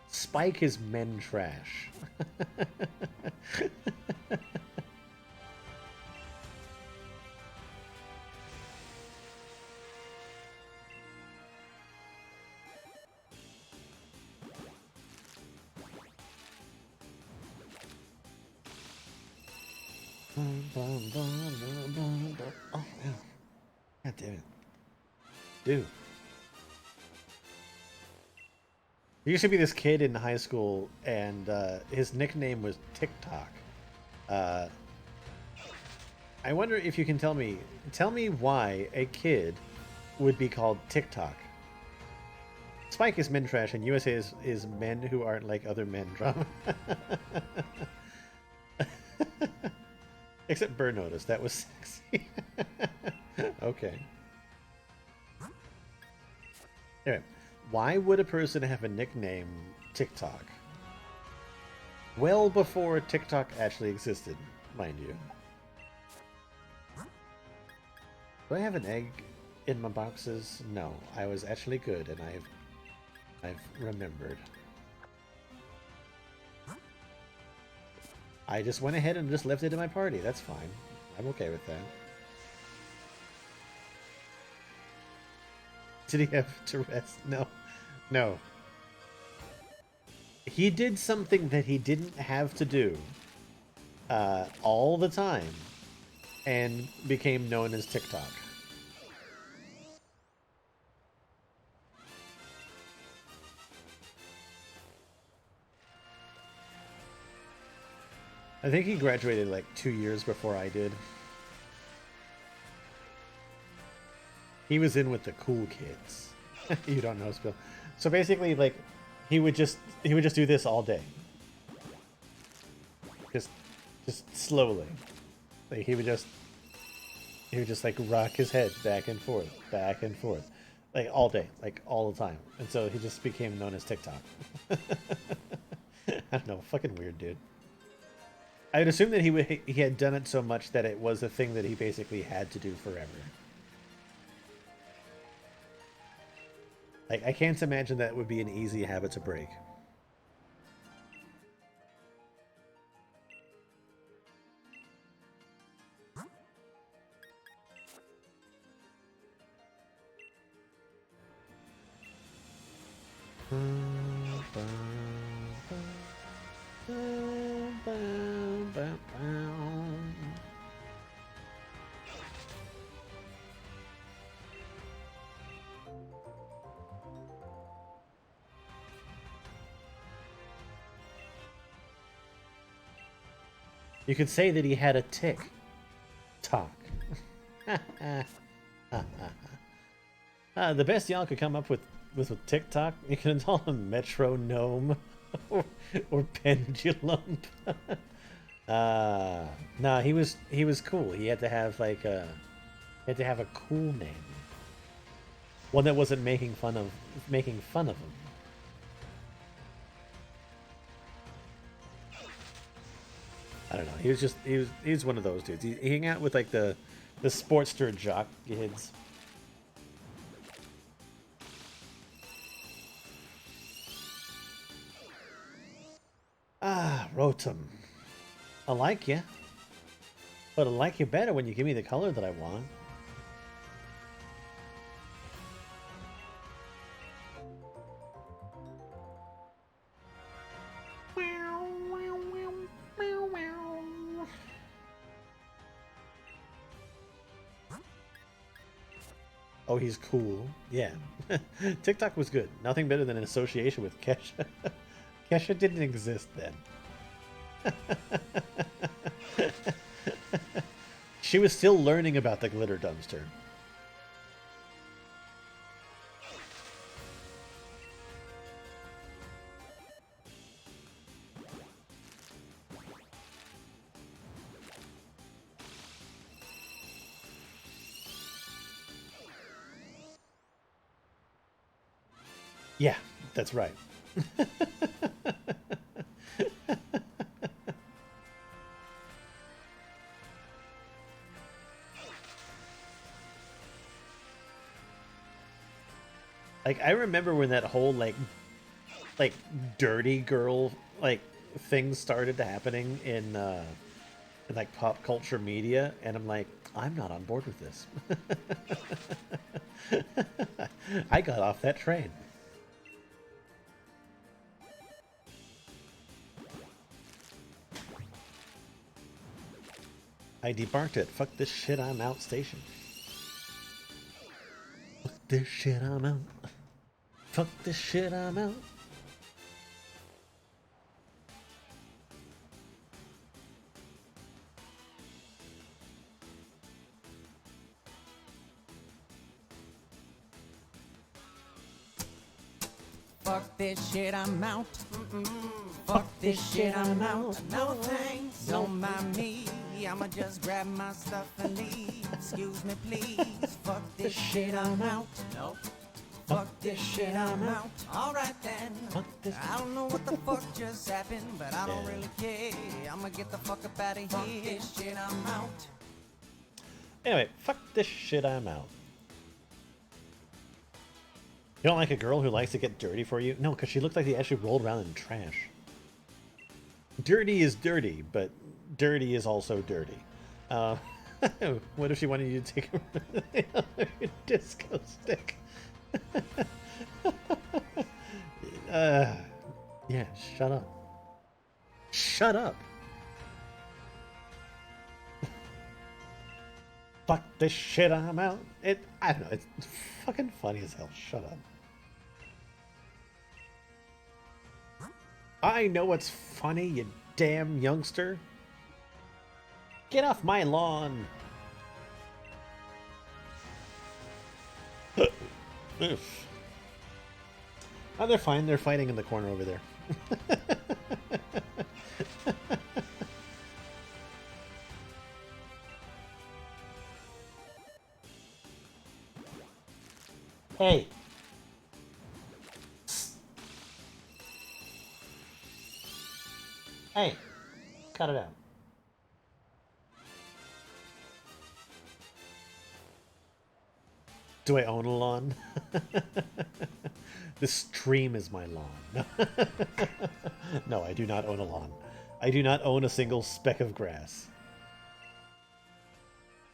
[SPEAKER 1] Spike is men trash. Oh, yeah. God damn it. Dude. There used to be this kid in high school, and his nickname was TikTok. I wonder if you can tell me why a kid would be called TikTok. Spike is men trash, and USA is men who aren't like other men drama. Except Burn Notice, that was sexy. Okay. Anyway, why would a person have a nickname TikTok? Well before TikTok actually existed, mind you. Do I have an egg in my boxes? No, I was actually good, and I've remembered. I just went ahead and just left it in my party. That's fine. I'm okay with that. Did he have Tourette's? No. No. He did something that he didn't have to do all the time and became known as TikTok. I think he graduated like 2 years before I did. He was in with the cool kids. You don't know, Spill. So basically, like, he would just do this all day. Just slowly. Like he would just like rock his head back and forth, like all day, like all the time, and so he just became known as TikTok. I don't know, fucking weird dude. I would assume that he had done it so much that it was a thing that he basically had to do forever. Like I can't imagine that would be an easy habit to break. You could say that he had a tick. Talk. The best y'all could come up with a TikTok, you can call him metronome or pendulum. Nah, he was cool. He had to have like a cool name, one that wasn't making fun of him. I don't know. He was one of those dudes. He hung out with like the sportster jock kids. Ah, Rotom. I like you. But I like you better when you give me the color that I want. Oh, he's cool. Yeah. TikTok was good. Nothing better than an association with Kesha. Kesha didn't exist then. She was still learning about the glitter dumpster. Yeah, that's right. Like I remember when that whole like dirty girl like things started happening in like pop culture media, and I'm like, I'm not on board with this. I got off that train. I debarked it. Fuck this shit, I'm out station. Fuck this shit, I'm out. Fuck this shit, I'm out.
[SPEAKER 2] Fuck this shit, I'm out. Fuck this shit, I'm out. No thanks, don't mind me. I'ma just grab my stuff and leave. Excuse me, please. Fuck this shit, I'm out. Nope. Fuck this shit, I'm out. Alright then. I don't know what the fuck just happened, but I don't really care. I'ma get the fuck up out of here. Fuck this shit, I'm out.
[SPEAKER 1] Anyway, fuck this shit, I'm out. You don't like a girl who likes to get dirty for you? No, because she looked like they actually rolled around in trash. Dirty is dirty, but dirty is also dirty. What if she wanted you to take her disco stick? Yeah, shut up. Shut up. Fuck this shit, I'm out. I don't know, it's fucking funny as hell. Shut up. I know what's funny, you damn youngster. Get off my lawn. Oh, they're fine. They're fighting in the corner over there. Hey! Hey! Cut it out. Do I own a lawn? The stream is my lawn. No, I do not own a lawn. I do not own a single speck of grass.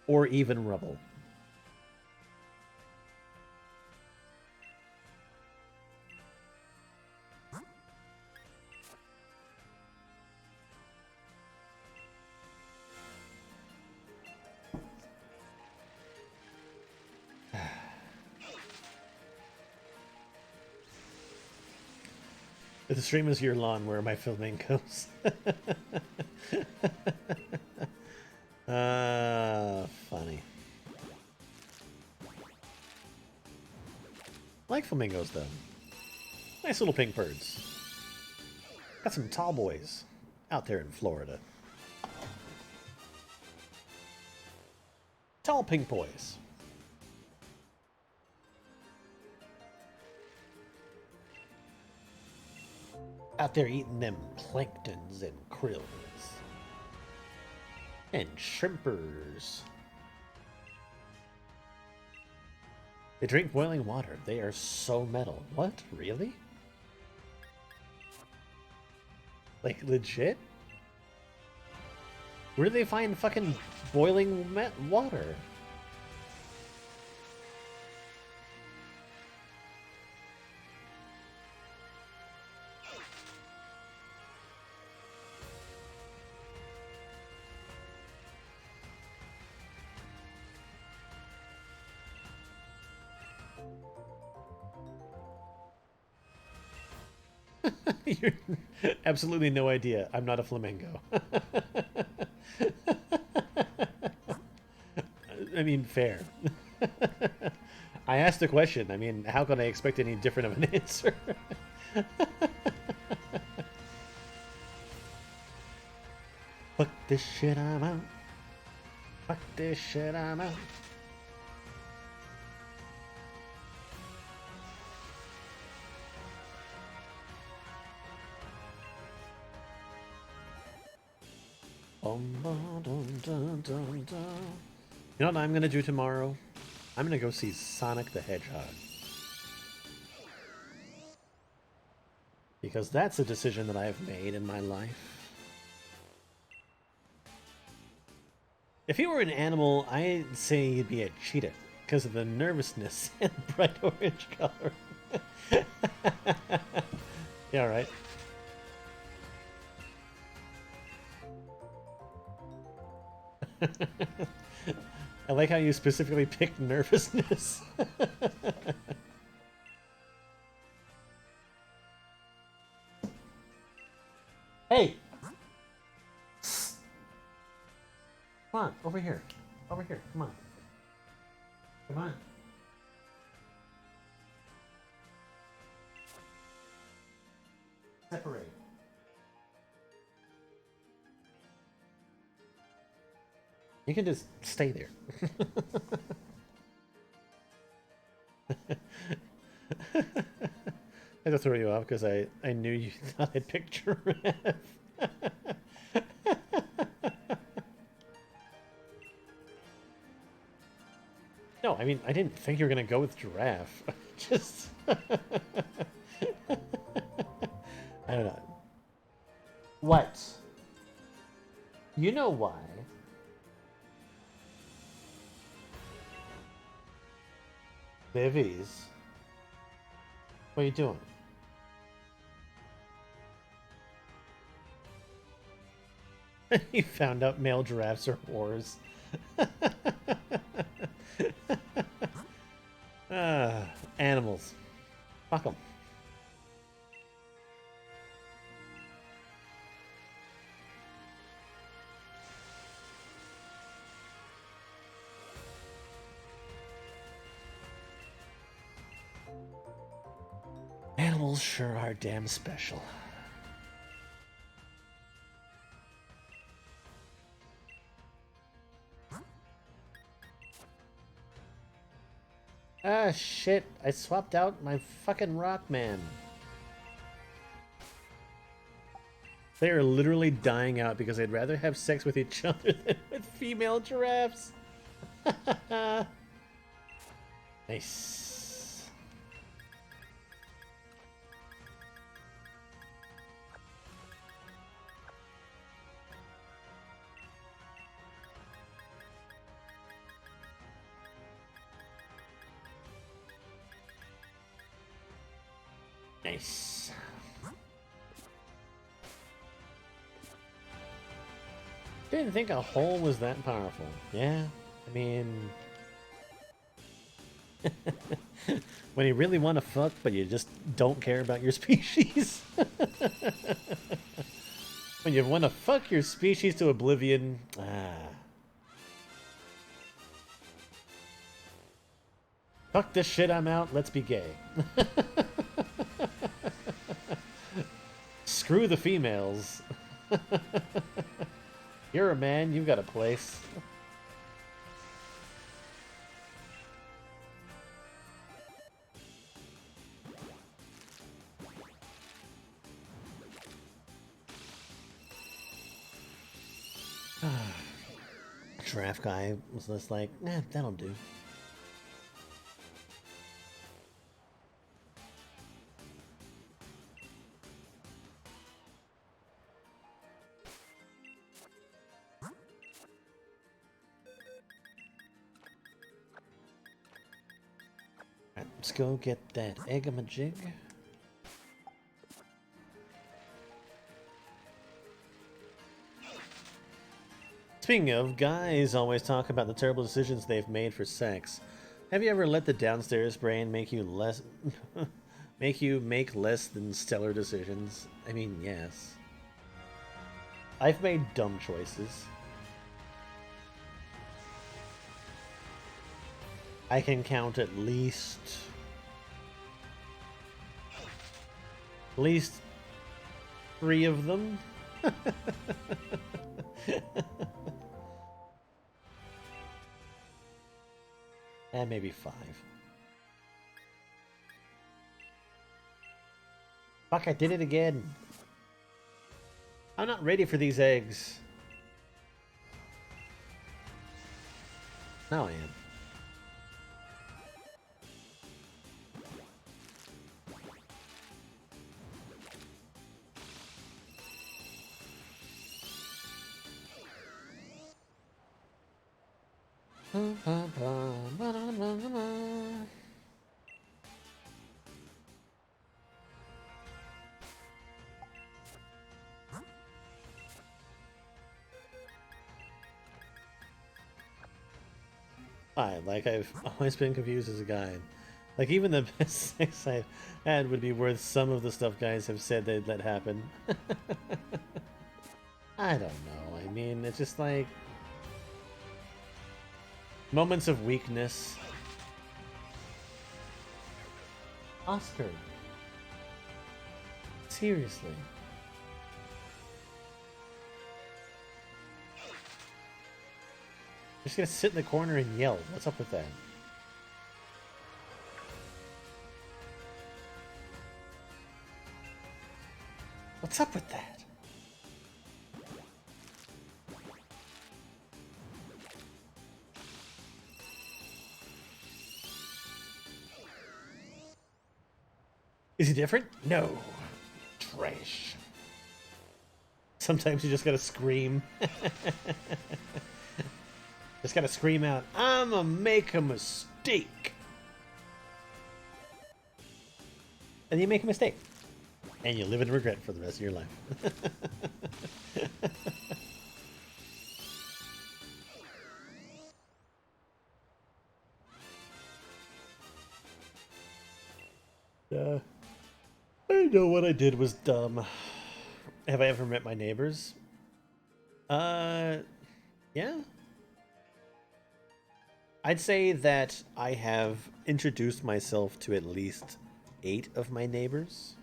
[SPEAKER 1] Or even rubble. If the stream is your lawn, where are my flamingos? Funny. I like flamingos, though. Nice little pink birds. Got some tall boys out there in Florida. Tall pink boys. Out there eating them planktons and krills. And shrimpers. They drink boiling water. They are so metal. What? Really? Like, legit? Where do they find fucking boiling water? You're absolutely no idea. I'm not a flamingo. I mean, fair. I asked a question. I mean, how could I expect any different of an answer? Fuck this shit, I'm out. Fuck this shit, I'm out. You know what I'm gonna do tomorrow? I'm gonna go see Sonic the Hedgehog. Because that's a decision that I've made in my life. If he were an animal, I'd say he'd be a cheetah, because of the nervousness and bright orange color. Yeah, right. I like how you specifically picked nervousness. Hey! Come on, over here. Over here, come on. Come on. Separate. You can just stay there. I had to throw you off because I knew you thought I'd pick giraffe. No, I mean, I didn't think you were going to go with giraffe. Just... I don't know. What? You know why. Vivies. What are you doing? You found out male giraffes are whores. Animals. Fuck them. Animals sure are damn special. Ah, shit. I swapped out my fucking rock man. They are literally dying out because they'd rather have sex with each other than with female giraffes. Nice. Nice. Didn't think a hole was that powerful. Yeah, I mean... when you really want to fuck, but you just don't care about your species. When you want to fuck your species to oblivion. Fuck this shit, I'm out, let's be gay. Screw the females. You're a man, you've got a place. Giraffe guy was just like, nah, that'll do. Alright, let's go get that egg-a-majig. Speaking of, guys always talk about the terrible decisions they've made for sex. Have you ever let the downstairs brain make you make less than stellar decisions? I mean, yes. I've made dumb choices. I can count at least 3 of them. And maybe 5. Fuck, I did it again. I'm not ready for these eggs. Now I am. Like, I've always been confused as a guy. Like, even the best sex I've had would be worth some of the stuff guys have said they'd let happen. I don't know. I mean, it's just like... moments of weakness. Oscar. Seriously. You're just gonna sit in the corner and yell. What's up with that? What's up with that? Is he different? No. Trash. Sometimes you just gotta scream. Just gotta scream out, I'ma make a mistake. And you make a mistake. And you live in regret for the rest of your life. I know what I did was dumb. Have I ever met my neighbors? Yeah. I'd say that I have introduced myself to at least 8 of my neighbors.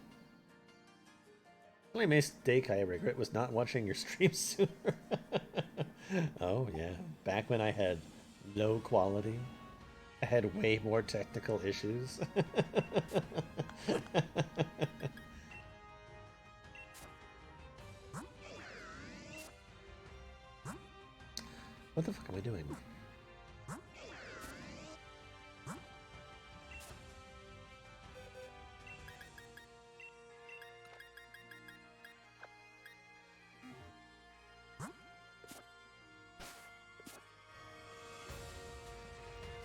[SPEAKER 1] The only mistake I regret was not watching your stream sooner. Oh, yeah. Back when I had low quality. I had way more technical issues. What the fuck am I doing?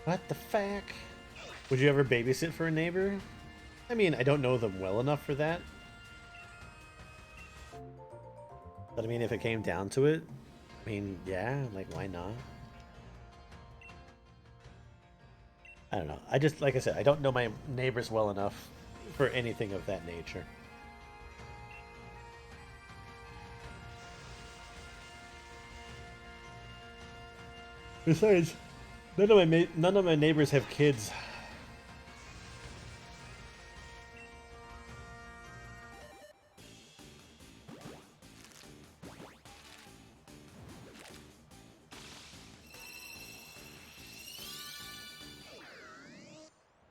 [SPEAKER 1] What the fuck? Would you ever babysit for a neighbor? I mean, I don't know them well enough for that. But I mean, if it came down to it, I mean, yeah, like, why not? I don't know. I just, like I said, I don't know my neighbors well enough for anything of that nature. Besides, none of my neighbors have kids.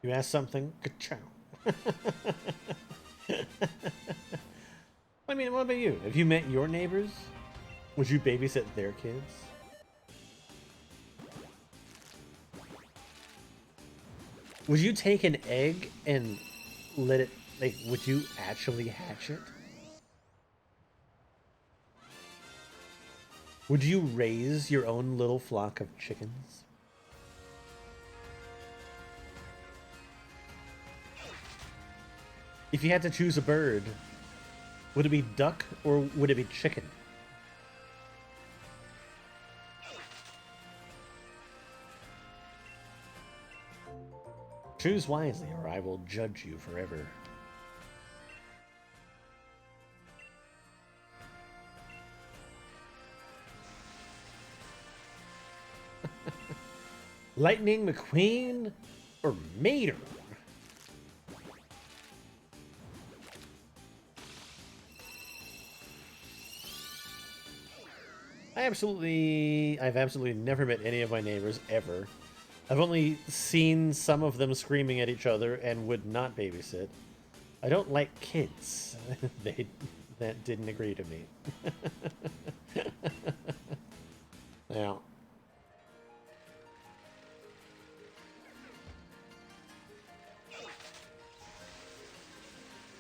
[SPEAKER 1] You asked something? Ka-chow. I mean, what about you? Have you met your neighbors? Would you babysit their kids? Would you take an egg and let it, like, would you actually hatch it? Would you raise your own little flock of chickens? If you had to choose a bird, would it be duck or would it be chicken? Choose wisely or I will judge you forever. Lightning McQueen or Mater? I've absolutely never met any of my neighbors ever. I've only seen some of them screaming at each other and would not babysit. I don't like kids. That didn't agree to me. Yeah.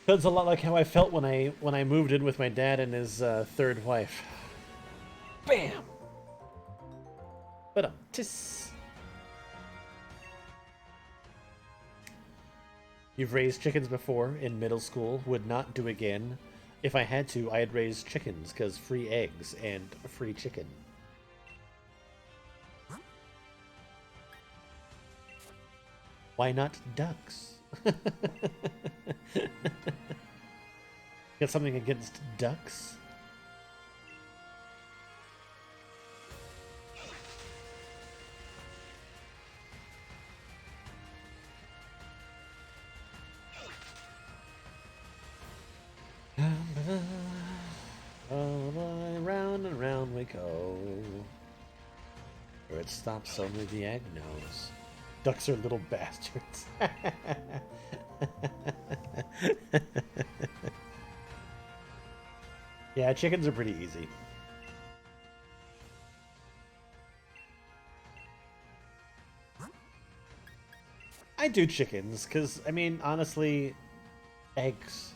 [SPEAKER 1] That's a lot like how I felt when I moved in with my dad and his third wife. Bam! But tis. You've raised chickens before in middle school. Would not do again. If I had to, I'd raise chickens because free eggs and free chicken. Why not ducks? Got something against ducks? Round and round we go. Where it stops only the egg knows. Ducks are little bastards. Yeah, chickens are pretty easy. I do chickens, because, I mean, honestly, eggs.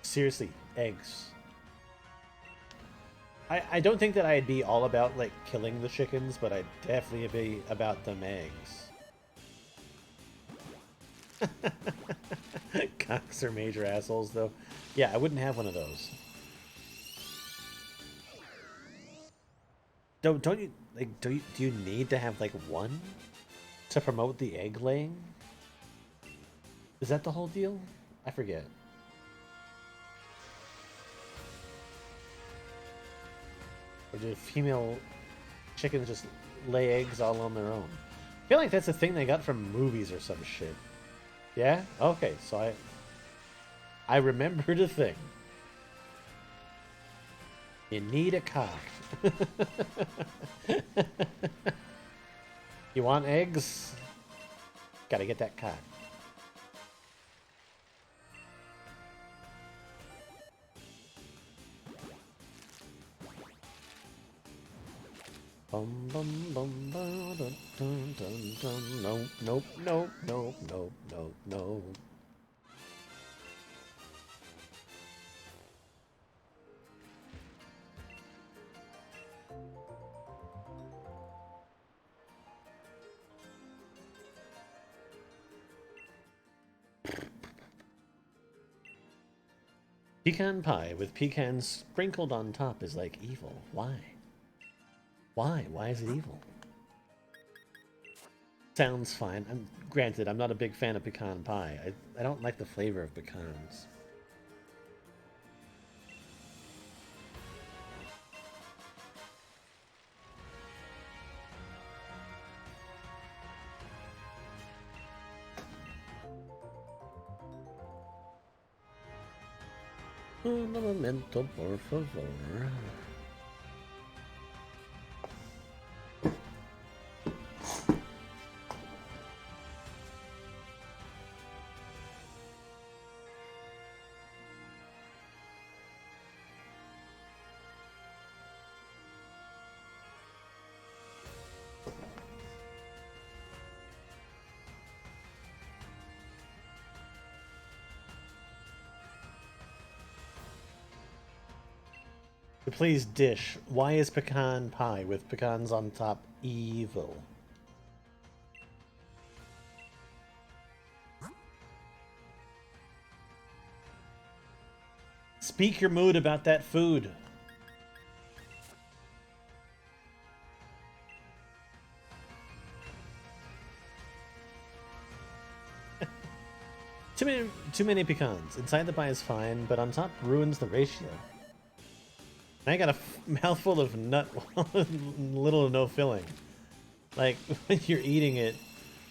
[SPEAKER 1] Seriously, eggs. I don't think that I'd be all about, like, killing the chickens, but I'd definitely be about them eggs. Cocks are major assholes, though. Yeah, I wouldn't have one of those. Don't you, like, do you need to have, like, one to promote the egg laying? Is that the whole deal? I forget. Or do female chickens just lay eggs all on their own? I feel like that's a thing they got from movies or some shit. Yeah? Okay, so I remembered a thing. You need a cock. You want eggs? Gotta get that cod. Bum bum bum ba dun dun dun dun. Nope, nope, nope, nope, nope, nope, nope. Pecan pie with pecans sprinkled on top is like evil. Why? Why? Why is it evil? Sounds fine. Granted, I'm not a big fan of pecan pie. I don't like the flavor of pecans. Un momento, por favor. Please dish. Why is pecan pie with pecans on top evil? Speak your mood about that food. Too many pecans. Inside the pie is fine, but on top ruins the ratio. I got a mouthful of nut, little to no filling. Like, when you're eating it,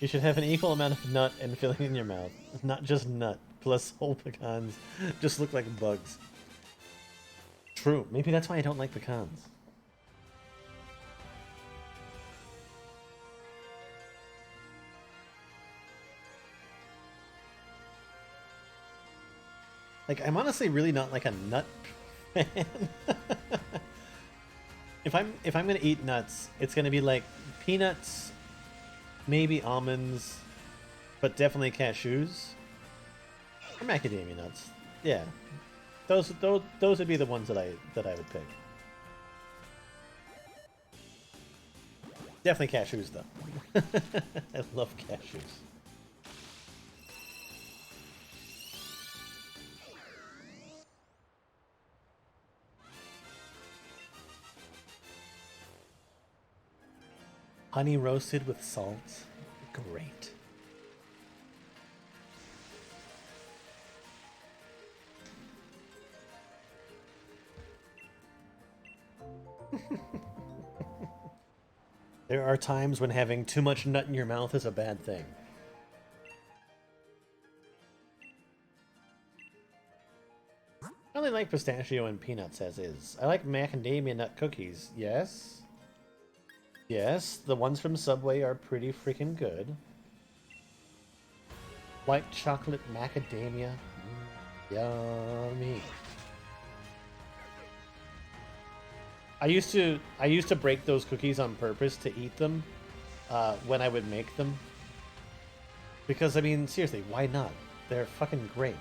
[SPEAKER 1] you should have an equal amount of nut and filling in your mouth. Not just nut, plus whole pecans. Just look like bugs. True. Maybe that's why I don't like pecans. Like, I'm honestly really not like a nut fan. If I'm gonna eat nuts, it's gonna be like peanuts, maybe almonds, but definitely cashews or macadamia nuts. Yeah, those would be the ones that I would pick. Definitely cashews though. I love cashews. Honey roasted with salt. Great. There are times when having too much nut in your mouth is a bad thing. I only like pistachio and peanuts as is. I like macadamia nut cookies. Yes. Yes, the ones from Subway are pretty freaking good. White chocolate macadamia. Yummy. I used to break those cookies on purpose to eat them when I would make them. Because I mean, seriously, why not? They're fucking great.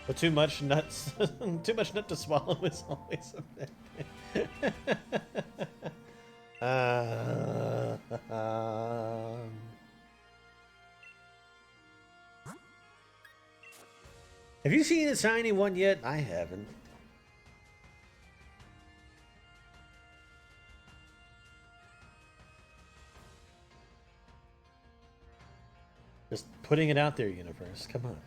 [SPEAKER 1] But too much nuts, too much nut to swallow is always a bad thing. Have you seen a shiny one yet? I haven't. Just putting it out there, universe. Come on.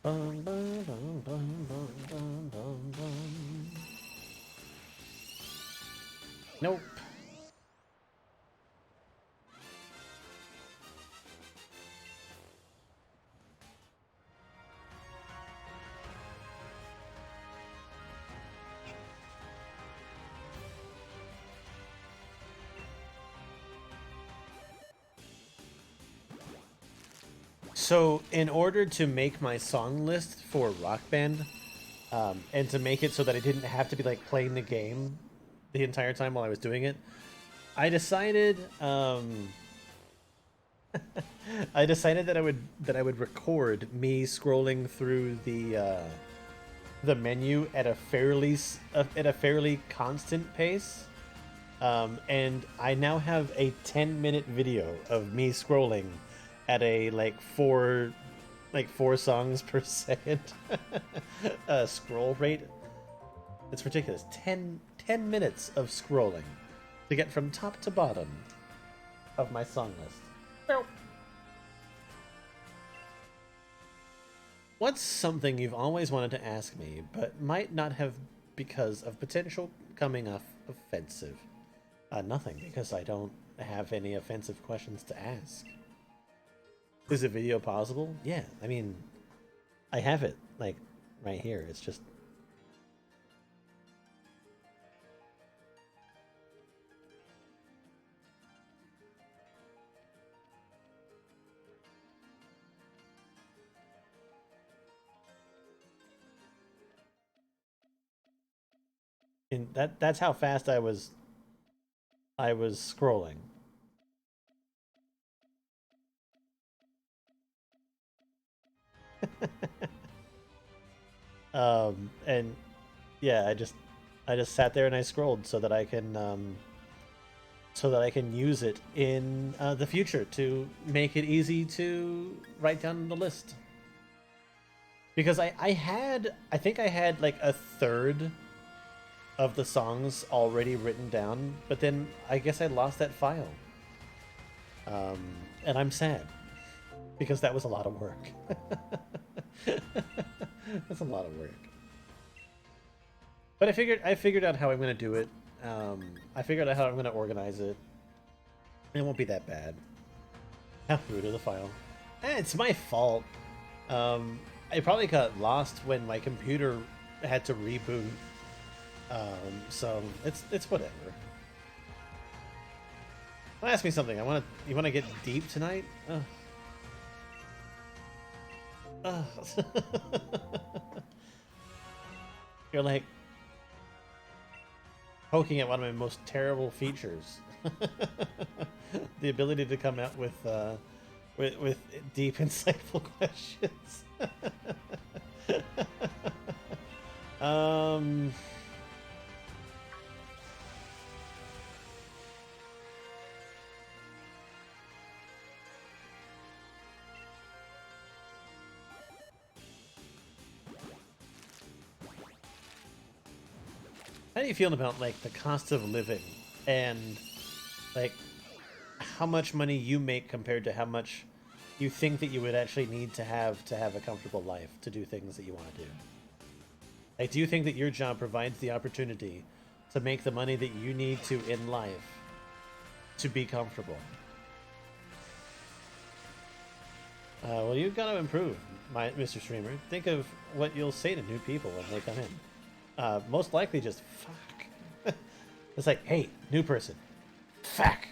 [SPEAKER 1] Bum, bum, bum, bum, bum, bum, bum, bum. Nope. So in order to make my song list for Rock Band, and to make it so that I didn't have to be like playing the game the entire time while I was doing it, I decided I decided that I would record me scrolling through the menu at a fairly constant pace. And I now have a 10-minute video of me scrolling at a like four songs per second scroll rate. It's ridiculous. 10 minutes of scrolling to get from top to bottom of my song list. What's something you've always wanted to ask me, but might not have because of potential coming off offensive? Nothing, because I don't have any offensive questions to ask. Is a video possible? Yeah, I mean, I have it, like, right here. It's just... And that's how fast I was scrolling. And yeah, I just sat there and I scrolled so that I can use it in the future to make it easy to write down the list. Because I think I had like a third of the songs already written down, but then I guess I lost that file. And I'm sad because that was a lot of work. That's a lot of work. But I figured out how I'm gonna do it. I figured out how I'm gonna organize it. It won't be that bad. How rude of the file. It's my fault. I probably got lost when my computer had to reboot. So it's whatever. Well, ask me something. You wanna get deep tonight? You're like poking at one of my most terrible features. The ability to come out with deep, insightful questions. How do you feel about like the cost of living and like how much money you make compared to how much you think that you would actually need to have a comfortable life to do things that you want to do? Like, do you think that your job provides the opportunity to make the money that you need to in life to be comfortable? Well, you've got to improve, Mr. Streamer. Think of what you'll say to new people when they come in. Most likely just fuck. It's like, hey, new person. Fuck.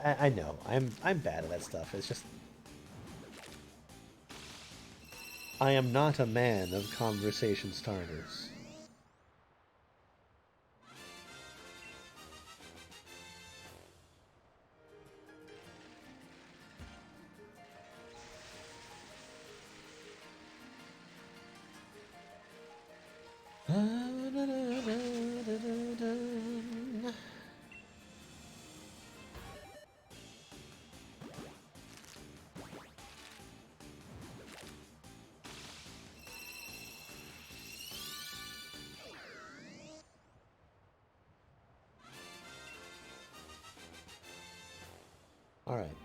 [SPEAKER 1] I know. I'm bad at that stuff. It's just I am not a man of conversation starters. Alright.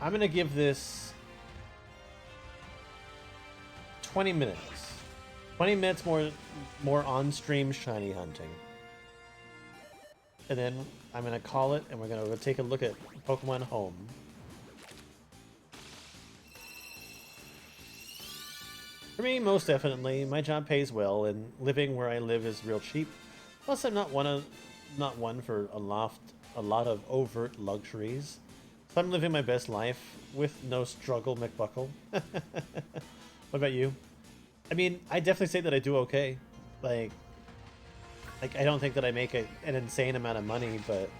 [SPEAKER 1] I'm gonna give this 20 minutes. 20 minutes more on-stream shiny hunting. And then I'm gonna call it and we're gonna go take a look at Pokemon Home. For me, most definitely, my job pays well and living where I live is real cheap. Plus I'm not one for a loft a lot of overt luxuries. So I'm living my best life with no struggle, McBuckle. What about you? I mean, I definitely say that I do okay. Like I don't think that I make an insane amount of money, but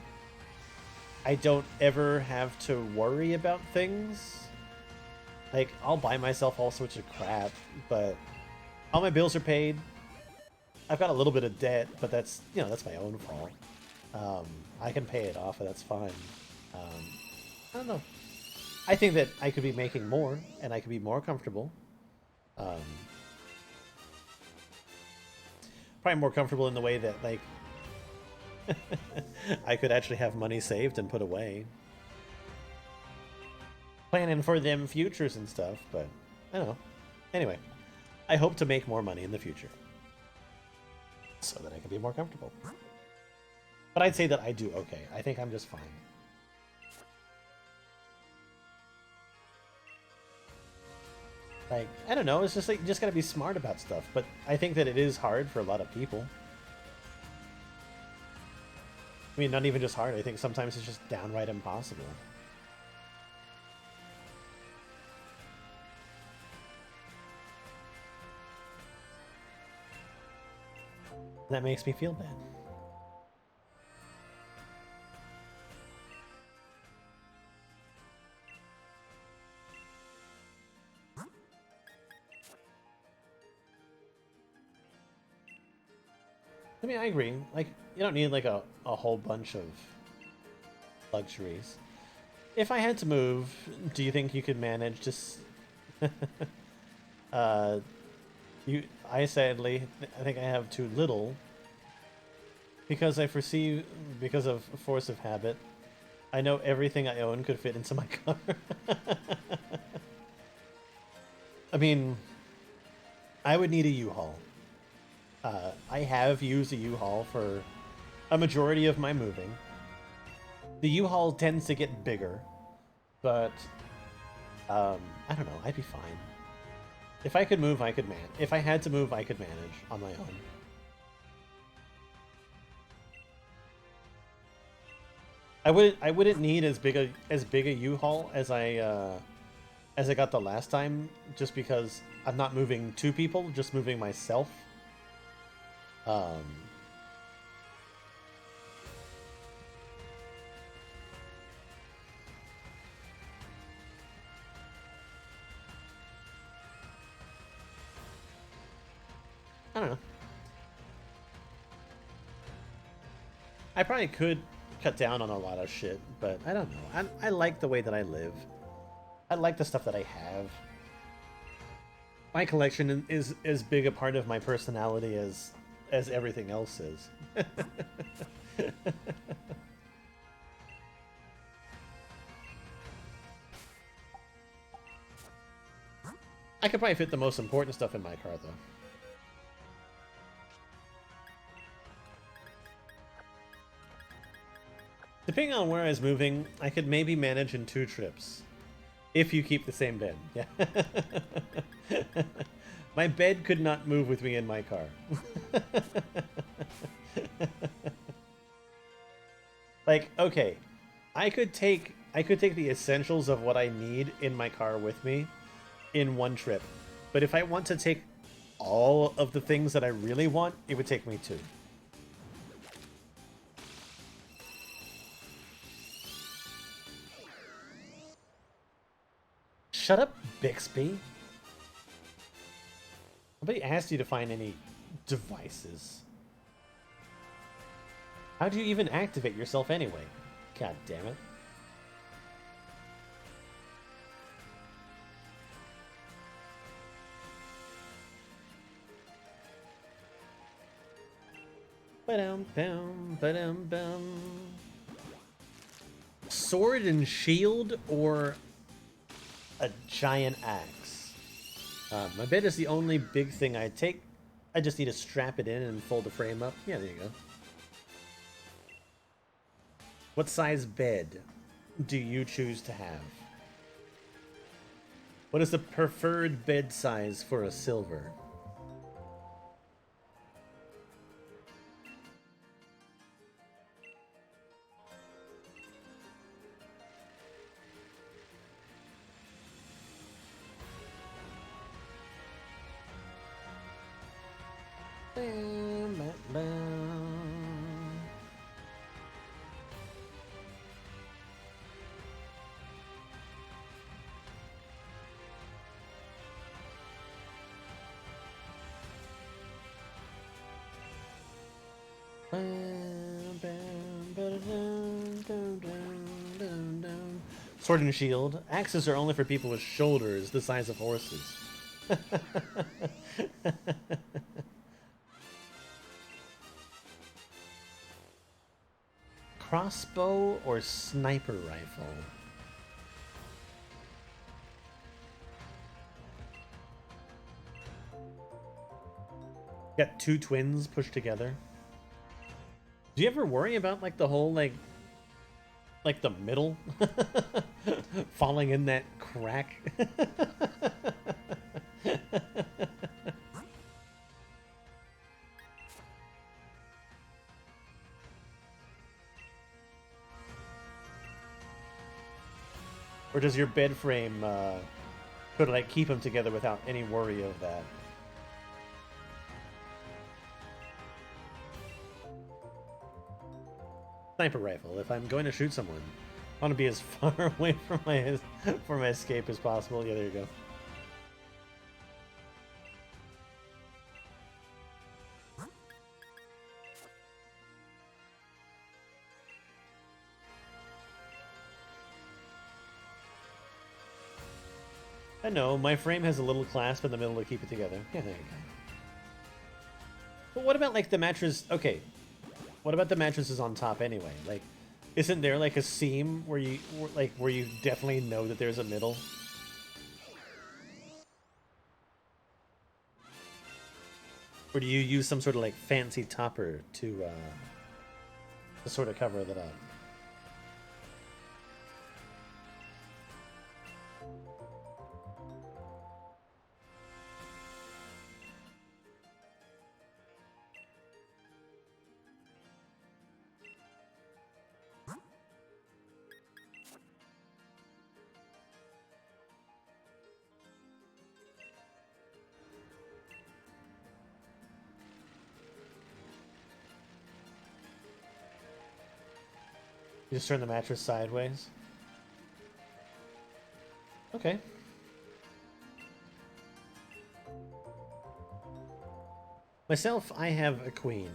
[SPEAKER 1] I don't ever have to worry about things. Like, I'll buy myself all sorts of crap, but all my bills are paid. I've got a little bit of debt, but that's, you know, that's my own fault. I can pay it off, and that's fine. I don't know. I think that I could be making more, and I could be more comfortable. Probably more comfortable in the way that, like, I could actually have money saved and put away. Planning for them futures and stuff, but I don't know. Anyway, I hope to make more money in the future so that I can be more comfortable. But I'd say that I do okay. I think I'm just fine. Like, I don't know, it's just like, you just gotta be smart about stuff, but I think that it is hard for a lot of people. I mean, not even just hard, I think sometimes it's just downright impossible. That makes me feel bad. I mean, I agree. Like, you don't need, like, a whole bunch of luxuries. If I had to move, do you think you could manage just... I sadly, I think I have too little. Because I foresee, because of force of habit, I know everything I own could fit into my car. I mean, I would need a U-Haul. I have used a U-Haul for a majority of my moving. The U-Haul tends to get bigger, but I don't know, I'd be fine. If I could move, I could manage. If I had to move, I could manage on my own. I wouldn't need as big a U-Haul as I got the last time, just because I'm not moving two people, just moving myself. I don't know. I probably could cut down on a lot of shit, but I don't know. I like the way that I live. I like the stuff that I have. My collection is as big a part of my personality as everything else is. I could probably fit the most important stuff in my car, though. Depending on where I was moving, I could maybe manage in 2 trips. If you keep the same bed. Yeah. My bed could not move with me in my car. Like, okay, I could take the essentials of what I need in my car with me in 1 trip. But if I want to take all of the things that I really want, it would take me 2. Shut up, Bixby. Nobody asked you to find any devices. How do you even activate yourself anyway? God damn it. Ba-dum-bum, ba-dum-bum. Sword and shield or a giant axe? My bed is the only big thing I take. I just need to strap it in and fold the frame up. Yeah, there you go. What size bed do you choose to have? What is the preferred bed size for a silver? bam, bam, bam. Sword and shield. Axes are only for people with shoulders the size of horses. Crossbow or sniper rifle? Got two twins pushed together. Do you ever worry about like the whole like the middle falling in that crack? Or does your bed frame sort of like keep them together without any worry of that? Sniper rifle. If I'm going to shoot someone, I want to be as far away from my escape as possible. Yeah, there you go. I know, my frame has a little clasp in the middle to keep it together. Yeah, there you go. But what about, like, the mattress? Okay, what about the mattresses on top anyway? Like, isn't there, like, a seam where you definitely know that there's a middle? Or do you use some sort of, like, fancy topper to sort of cover that up? You just turn the mattress sideways. Okay. Myself, I have a queen.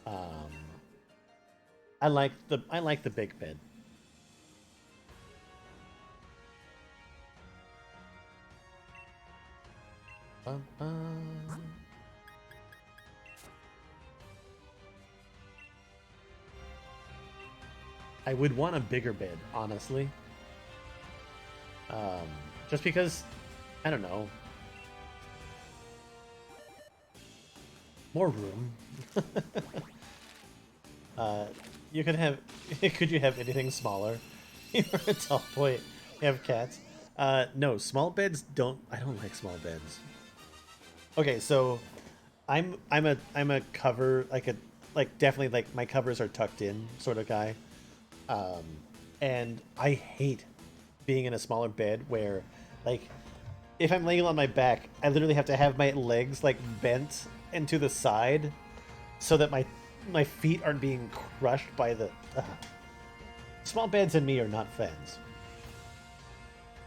[SPEAKER 1] I like the big bed. I would want a bigger bed, honestly. Just because, I don't know. More room. You could have, could you have anything smaller? You're a tall boy. You have cats. No, small beds don't, I don't like small beds. Okay, so I'm a cover, definitely like my covers are tucked in sort of guy. And I hate being in a smaller bed where, like, if I'm laying on my back, I literally have to have my legs, like, bent and to the side so that my feet aren't being crushed by the... Small beds and me are not friends.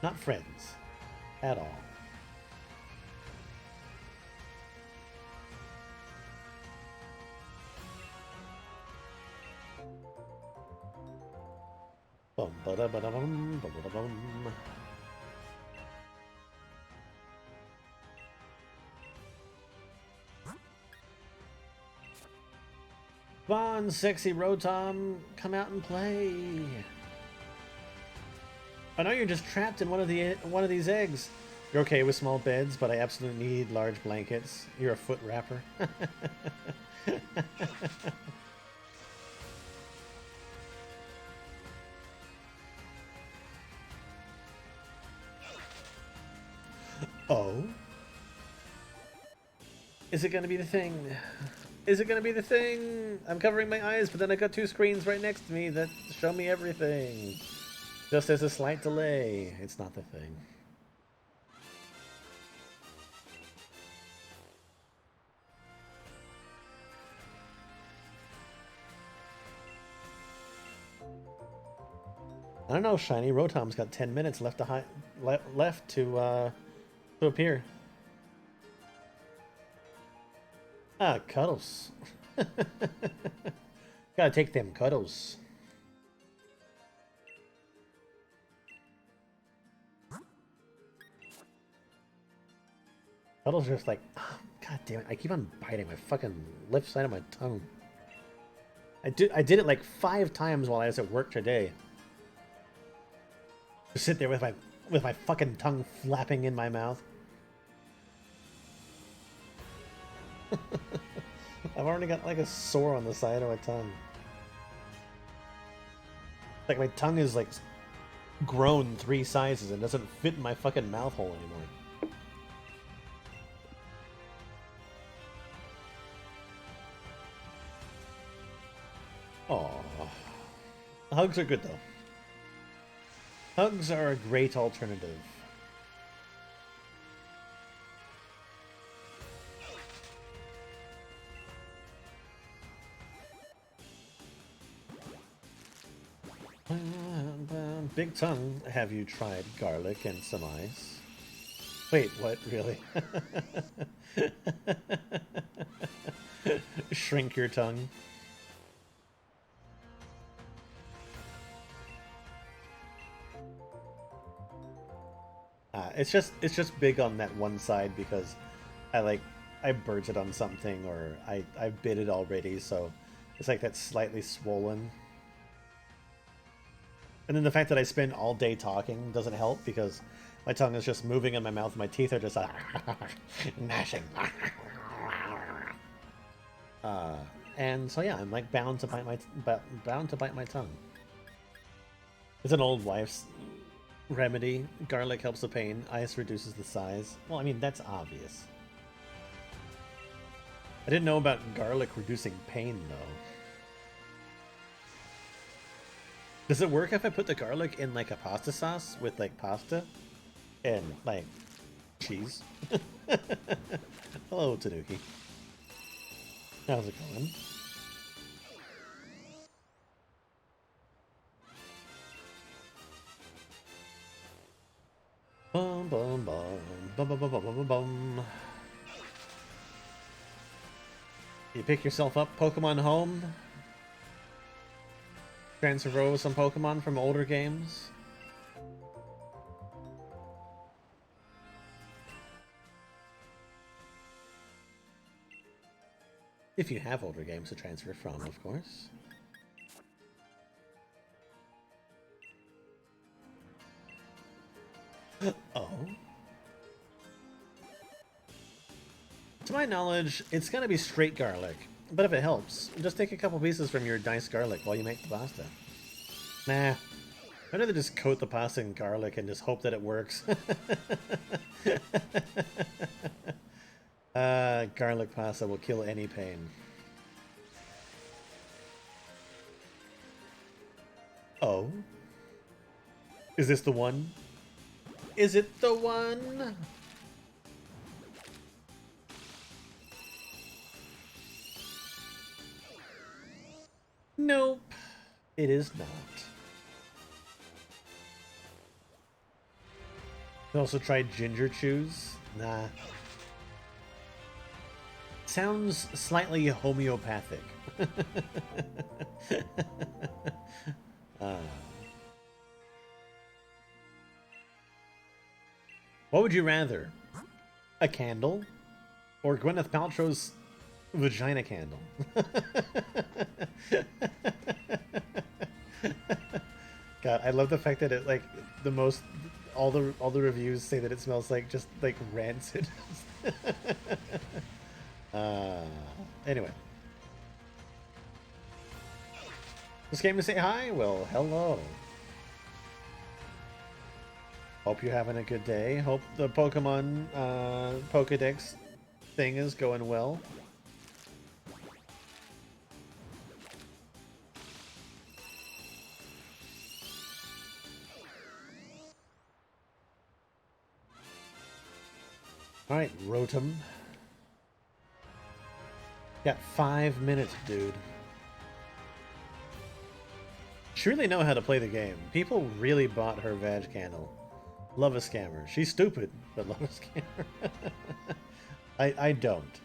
[SPEAKER 1] Not friends. At all. Bum, ba-da-ba-da-bum, ba-da-ba-bum. Come on, sexy Rotom, come out and play. I know you're just trapped in one of these eggs. You're okay with small beds, but I absolutely need large blankets. You're a foot wrapper. Oh? Is it gonna be the thing? Is it gonna be the thing? I'm covering my eyes, but then I got two screens right next to me that show me everything. Just as a slight delay. It's not the thing. I don't know, Shiny. Rotom's got 10 minutes left to left to appear. Ah, cuddles. Gotta take them cuddles. Cuddles are just like, oh, god damn it! I keep on biting my fucking left side of my tongue. I did it like 5 times while I was at work today. Just sit there with my fucking tongue flapping in my mouth. I've already got like a sore on the side of my tongue. Like my tongue is like grown 3 sizes and doesn't fit in my fucking mouth hole anymore. Aww. Hugs are good though. Hugs are a great alternative. Big tongue, have you tried garlic and some ice? Wait, what? Really? Shrink your tongue. It's just big on that one side because I burnt it on something or I bit it already, so it's like that's slightly swollen. And then the fact that I spend all day talking doesn't help because my tongue is just moving in my mouth. My teeth are just gnashing. And so yeah, I'm like bound to bite my tongue. It's an old wife's remedy. Garlic helps the pain. Ice reduces the size. Well, I mean that's obvious. I didn't know about garlic reducing pain though. Does it work if I put the garlic in like a pasta sauce with like pasta and like cheese? Hello, Tanuki. How's it going? Bum bum bum bum bum bum bum bum bum. You pick yourself up Pokemon Home. Transfer over some Pokemon from older games. If you have older games to transfer from, of course. Oh. To my knowledge, it's gonna be straight garlic. But if it helps, just take a couple pieces from your diced garlic while you make the pasta. Nah. I'd rather just coat the pasta in garlic and just hope that it works. Garlic pasta will kill any pain. Oh? Is this the one? Is it the one? Nope, it is not. You also tried ginger chews? Nah. Sounds slightly homeopathic. What would you rather? A candle? Or Gwyneth Paltrow's vagina candle? God, I love the fact that it like all the reviews say that it smells like just like rancid. Anyway. This came to say hi? Well, hello. Hope you're having a good day. Hope the Pokemon Pokedex thing is going well. Alright, Rotom. Got 5 minutes, dude. She really know how to play the game. People really bought her vag candle. Love a scammer. She's stupid, but love a scammer. I don't.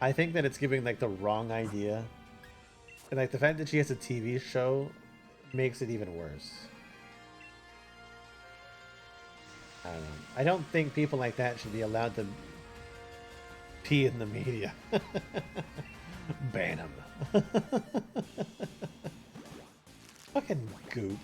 [SPEAKER 1] I think that it's giving like the wrong idea. And like the fact that she has a TV show makes it even worse. I don't know. I don't think people like that should be allowed to pee in the media. Ban them. Fucking goop.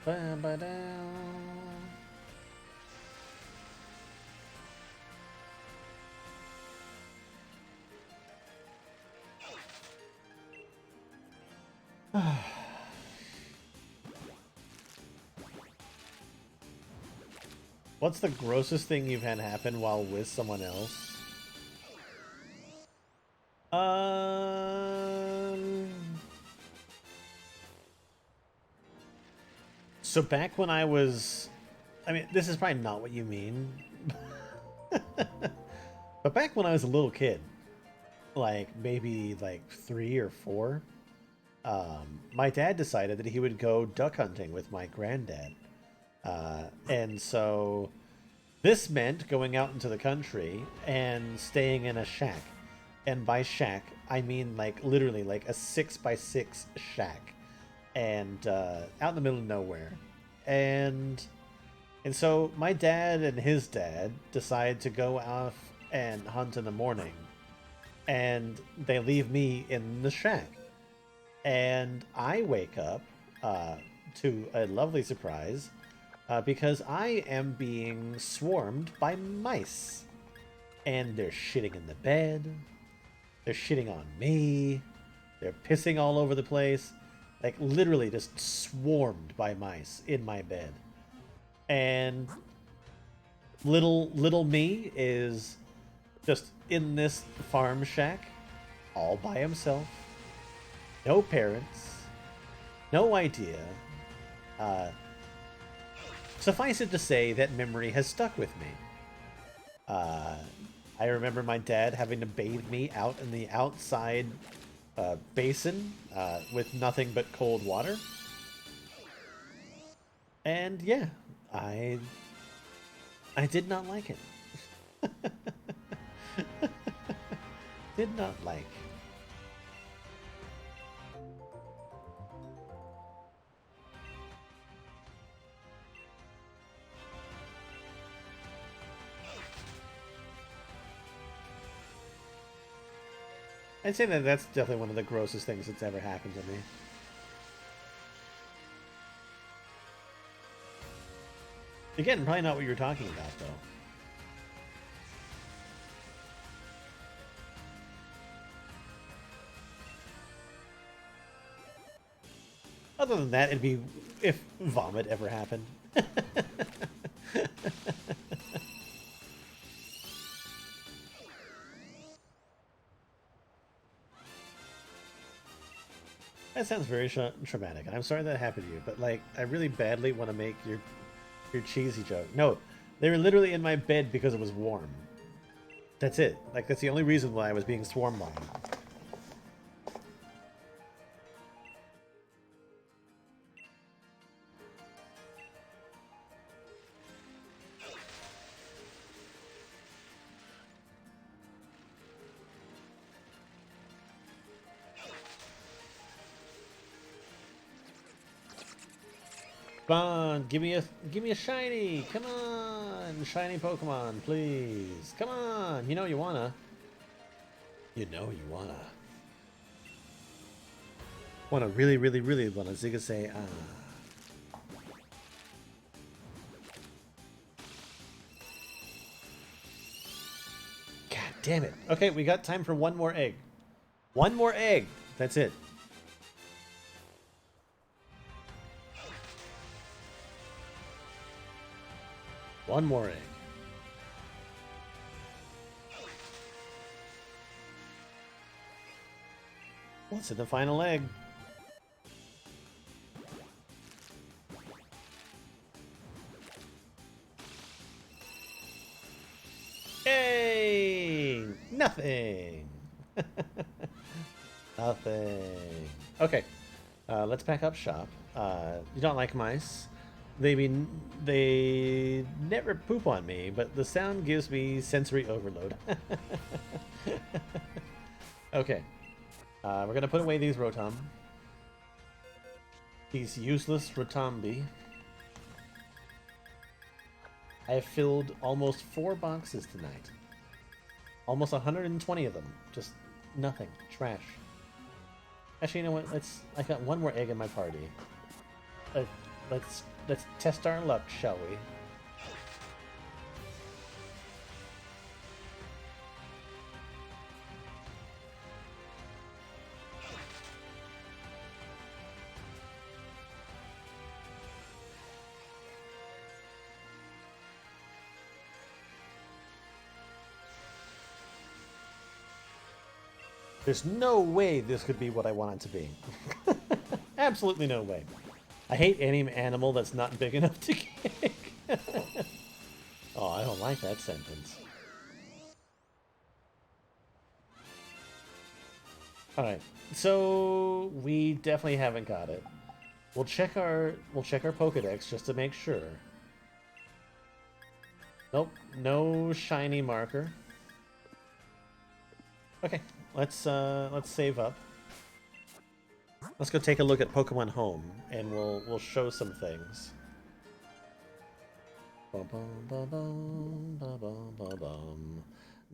[SPEAKER 1] Ba-ba-dow. What's the grossest thing you've had happen while with someone else? So back when I was... I mean, this is probably not what you mean. But back when I was a little kid, like maybe like 3 or 4, my dad decided that he would go duck hunting with my granddad. And so this meant going out into the country and staying in a shack. And by shack, I mean like literally like a 6x6 shack. And out in the middle of nowhere. And so my dad and his dad decide to go off and hunt in the morning. And they leave me in the shack. And I wake up to a lovely surprise because I am being swarmed by mice. And they're shitting in the bed. They're shitting on me. They're pissing all over the place. Like, literally just swarmed by mice in my bed. And little me is just in this farm shack all by himself. No parents. No idea. Suffice it to say that memory has stuck with me. I remember my dad having to bathe me out in the outside basin with nothing but cold water. And yeah, I did not like it. Did not like. I'd say that that's definitely one of the grossest things that's ever happened to me. Again, probably not what you're talking about, though. Other than that, it'd be if vomit ever happened. That sounds very traumatic, and I'm sorry that happened to you, but, like, I really badly want to make your cheesy joke. No, they were literally in my bed because it was warm. That's it. Like, that's the only reason why I was being swarmed by them. Come on, give me a shiny. Come on, shiny Pokemon, please. Come on, you know you wanna. You know you wanna. Wanna really wanna Zigga say God damn it. Okay, we got time for one more egg. One more egg. That's it. One more egg. What's in the final egg? Nothing. Nothing. Okay. Let's pack up shop. You don't like mice? They never poop on me, but the sound gives me sensory overload. Okay. We're gonna put away these Rotom. These useless Rotombi. I have filled almost 4 boxes tonight. Almost 120 of them. Just nothing. Trash. Actually, you know what? I got one more egg in my party. Let's test our luck, shall we? There's no way this could be what I want it to be. Absolutely no way. I hate any animal that's not big enough to kick. Oh, I don't like that sentence. Alright, so we definitely haven't got it. We'll check our Pokedex just to make sure. Nope, no shiny marker. Okay, let's save up. Let's go take a look at Pokemon Home, and we'll show some things.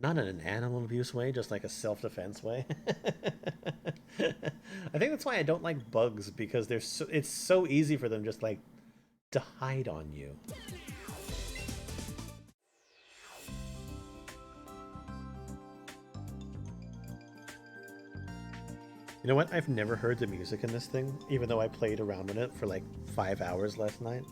[SPEAKER 1] Not in an animal abuse way, just like a self-defense way. I think that's why I don't like bugs, because it's so easy for them just like to hide on you. You know what? I've never heard the music in this thing, even though I played around in it for like 5 hours last night.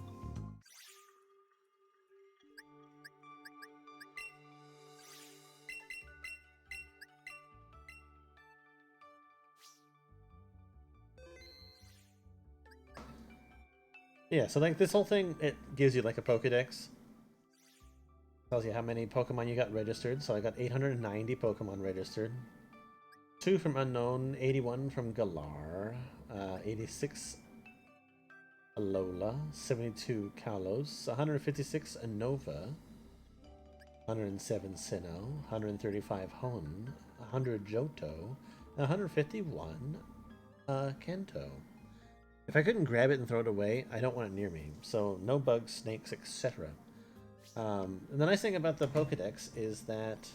[SPEAKER 1] Yeah, so like this whole thing, it gives you like a Pokedex. Tells you how many Pokemon you got registered. So I got 890 Pokemon registered. 2 from Unknown, 81 from Galar, 86 Alola, 72 Kalos, 156 Unova, 107 Sinnoh, 135 Hon, 100 Johto, and 151 Kanto. If I couldn't grab it and throw it away, I don't want it near me. So no bugs, snakes, etc. And the nice thing about the Pokedex is that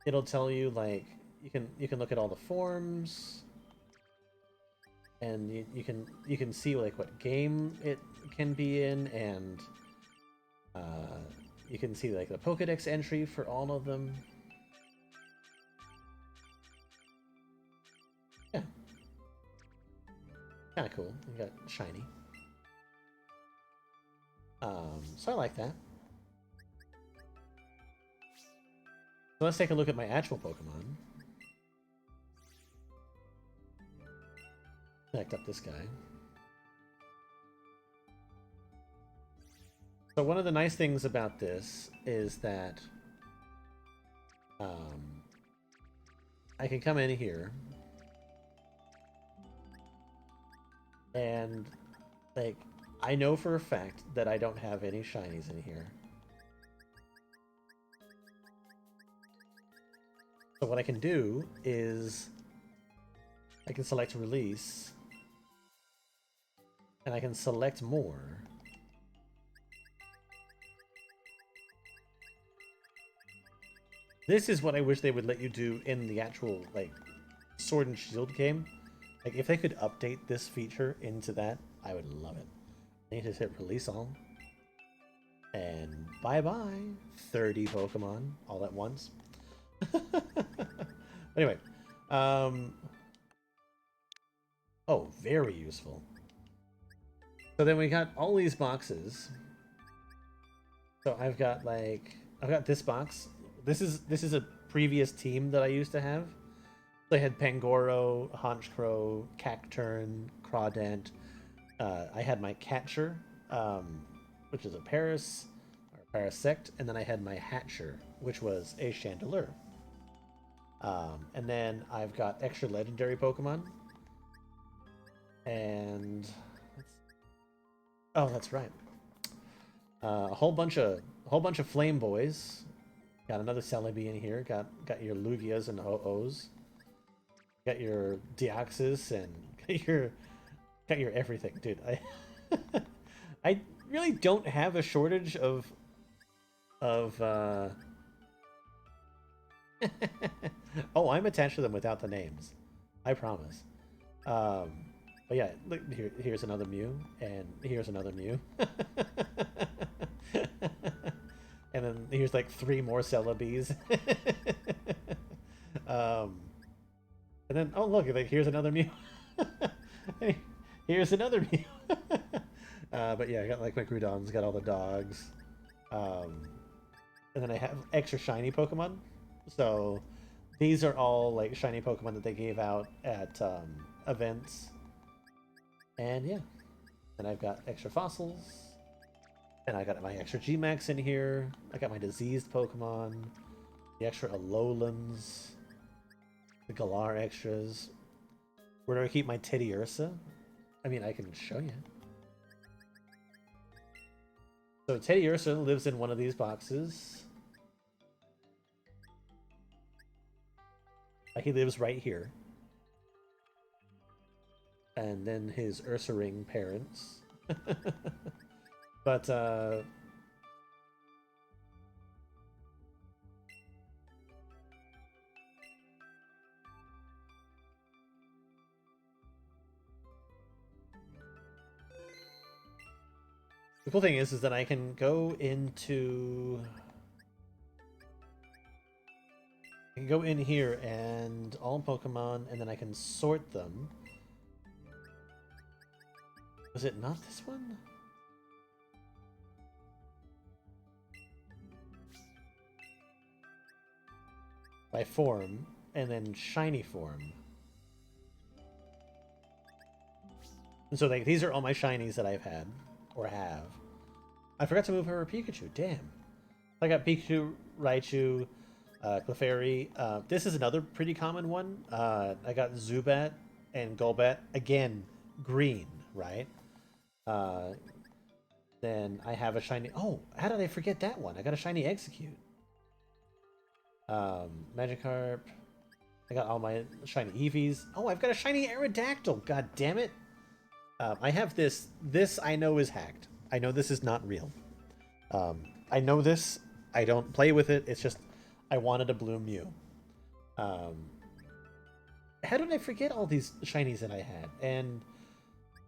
[SPEAKER 1] it'll tell you, like, you can look at all the forms, and you can see like what game it can be in, and you can see like the Pokedex entry for all of them. Yeah, kind of cool. You got shiny. So I like that. So let's take a look at my actual Pokemon. Connect up this guy. So one of the nice things about this is that I can come in here and like I know for a fact that I don't have any shinies in here. So what I can do is I can select release, and I can select more. This is what I wish they would let you do in the actual like Sword and Shield game. Like if they could update this feature into that, I would love it. I need to hit release all. And bye-bye. 30 Pokemon all at once. Anyway, oh, very useful. So then we got all these boxes. So I've got this box. This is a previous team that I used to have. So I had Pangoro, Honchkrow, Cacturn, Crawdent. I had my catcher, which is a Paris, Parasect, and then I had my Hatcher, which was a Chandelure. And then I've got extra legendary Pokemon. And oh, that's right. A whole bunch of Flame Boys. Got another Celebi in here. Got your Lugias and Ho-Ohs. Got your Deoxys and got your everything, dude. I really don't have a shortage of oh, I'm attached to them without the names. I promise. But yeah, look, here's another Mew, and here's another Mew. And then here's like 3 more Celebes. And then, oh look, like, here's another Mew. Here's another Mew. But yeah, I got like my Groudons, got all the dogs. And then I have extra shiny Pokemon. So these are all like shiny Pokemon that they gave out at events. And yeah, and I've got extra fossils. And I got my extra G-Max in here. I got my diseased Pokemon. The extra Alolans. The Galar extras. Where do I keep my Teddy Ursa? I mean, I can show you. So Teddy Ursa lives in one of these boxes. He lives right here. And then his Ursaring parents. But, the cool thing is that I can go into... I can go in here and all Pokemon, and then I can sort them. Was it not this one? By form, and then shiny form. And so like these are all my shinies that I've had, or have. I forgot to move her Pikachu, damn. I got Pikachu, Raichu, Clefairy. This is another pretty common one. I got Zubat and Golbat. Again, green, right? Then I have a shiny... Oh, how did I forget that one? I got a shiny Execute. Magikarp. I got all my shiny Eevees. Oh, I've got a shiny Aerodactyl. God damn it. I have this. This I know is hacked. I know this is not real. I know this. I don't play with it. It's just I wanted a blue Mew. How did I forget all these shinies that I had? And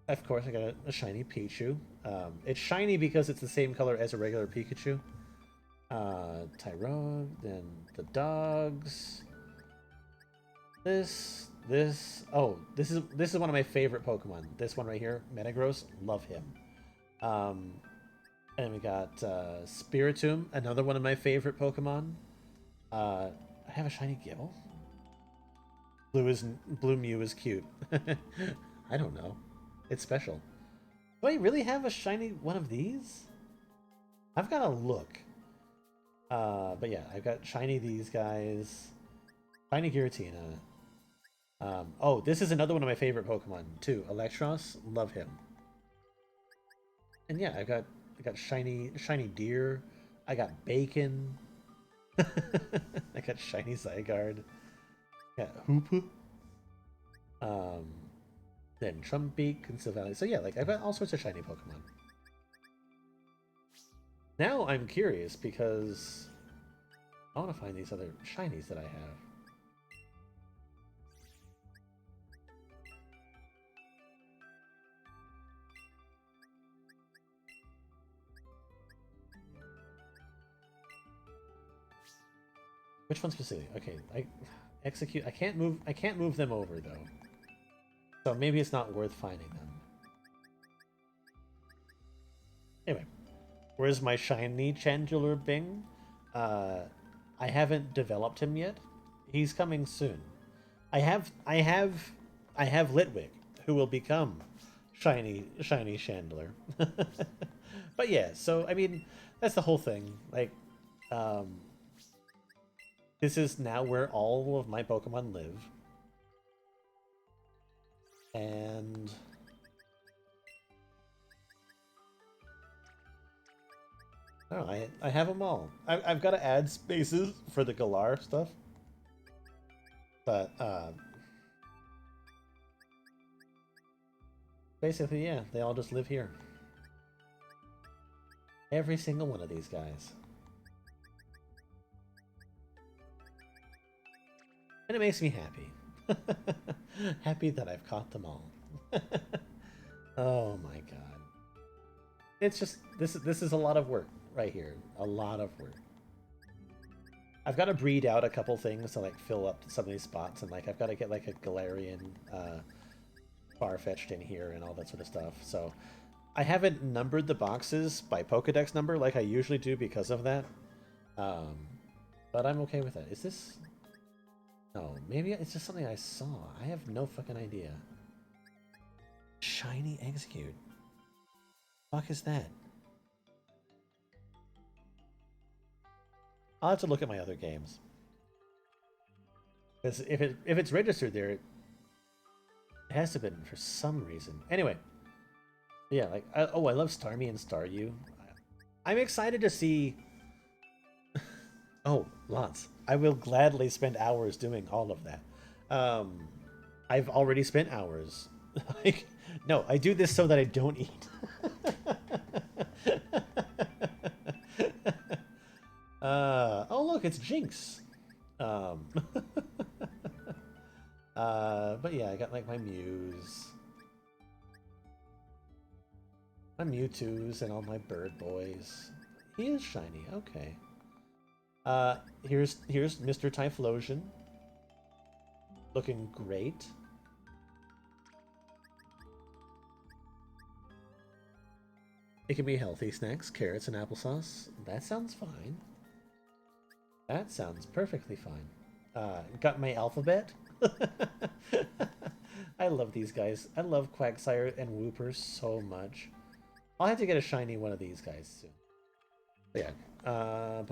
[SPEAKER 1] of course I got a shiny Pichu. It's shiny because it's the same color as a regular Pikachu. Tyrone, then the dogs. This is one of my favorite Pokemon. This one right here, Metagross, love him. And we got Spiritomb, another one of my favorite Pokemon. I have a shiny Gible. Blue Mew is cute. I don't know. It's special. Do I really have a shiny one of these? I've got to look. But yeah, I've got shiny these guys. Shiny Giratina. Oh, this is another one of my favorite Pokemon too. Electros, love him. And yeah, I got shiny Deer. I got Bacon. I got shiny Zygarde. I got Hoopa. Then Trumbeak and Sylveon. So yeah, like I've got all sorts of shiny Pokemon. Now I'm curious because I want to find these other shinies that I have. Which one specifically? Okay, I execute. I can't move them over though. So maybe it's not worth finding them. Anyway, where's my shiny Chandelure Bing? I haven't developed him yet. He's coming soon. I have Litwick, who will become shiny chandler. But yeah, so I mean, that's the whole thing. Like, um, this is now where all of my Pokemon live, and oh, I have them all. I've got to add spaces for the Galar stuff, but basically, yeah, they all just live here. Every single one of these guys. And it makes me happy. Happy that I've caught them all. Oh my god. It's just this is a lot of work right here. A lot of work. I've got to breed out a couple things to like fill up some of these spots, and like I've got to get like a Galarian Farfetch'd in here and all that sort of stuff. So I haven't numbered the boxes by Pokedex number like I usually do because of that. But I'm okay with that. Is this... No, maybe it's just something I saw. I have no fucking idea. Shiny Execute. Fuck is that? I'll have to look at my other games. Because if it's registered there, it has to have been for some reason. Anyway. Yeah, like, I love Starmie and Staryu. I'm excited to see... Oh, lots. I will gladly spend hours doing all of that. I've already spent hours. Like, no, I do this so that I don't eat. Oh look, it's Jinx. But yeah, I got like my Mews. My Mewtwo's and all my bird boys. He is shiny, okay. Here's Mr. Typhlosion. Looking great. It can be healthy snacks, carrots and applesauce. That sounds fine. That sounds perfectly fine. Got my alphabet. I love these guys. I love Quagsire and Wooper so much. I'll have to get a shiny one of these guys soon. But yeah. Got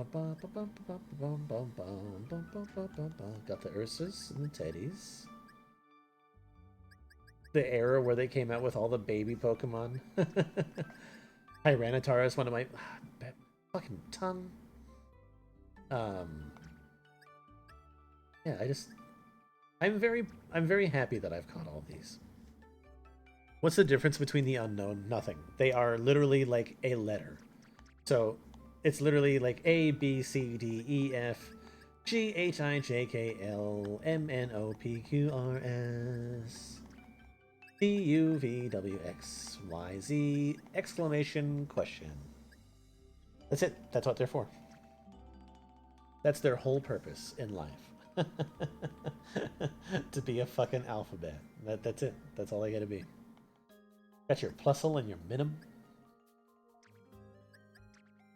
[SPEAKER 1] the Ursas and the Teddies. The era where they came out with all the baby Pokemon. Tyranitar is one of my fucking tongue. Yeah, I'm very happy that I've caught all these. What's the difference between the unknown? Nothing. They are literally like a letter. So it's literally like A, B, C, D, E, F, G, H, I, J, K, L, M, N, O, P, Q, R, S, T, U, V, W, X, Y, Z, exclamation, question. That's it. That's what they're for. That's their whole purpose in life. To be a fucking alphabet. That's it. That's all they gotta be. Got your Plusle and your Minim.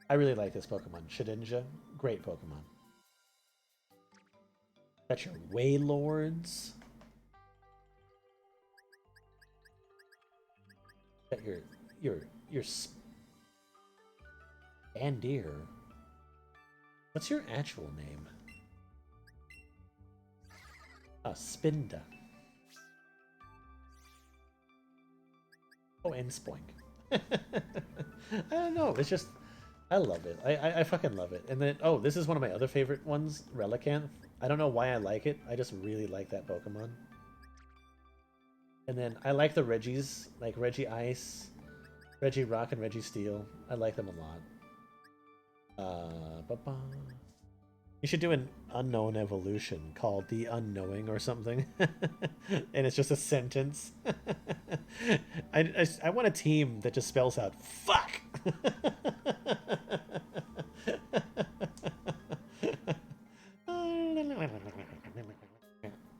[SPEAKER 1] I really like this Pokemon. Shedinja, great Pokemon. Got your Wailords. Got your Spandeer. What's your actual name? Spinda. Oh, and Spoink. I don't know. It's just, I love it. I fucking love it. And then, oh, this is one of my other favorite ones, Relicanth. I don't know why I like it. I just really like that Pokemon. And then I like the Reggies, like Reggie-Ice, Reggie-Rock, and Reggie-Steel. I like them a lot. You should do an unknown evolution called The Unknowing or something. And it's just a sentence. I want a team that just spells out, fuck!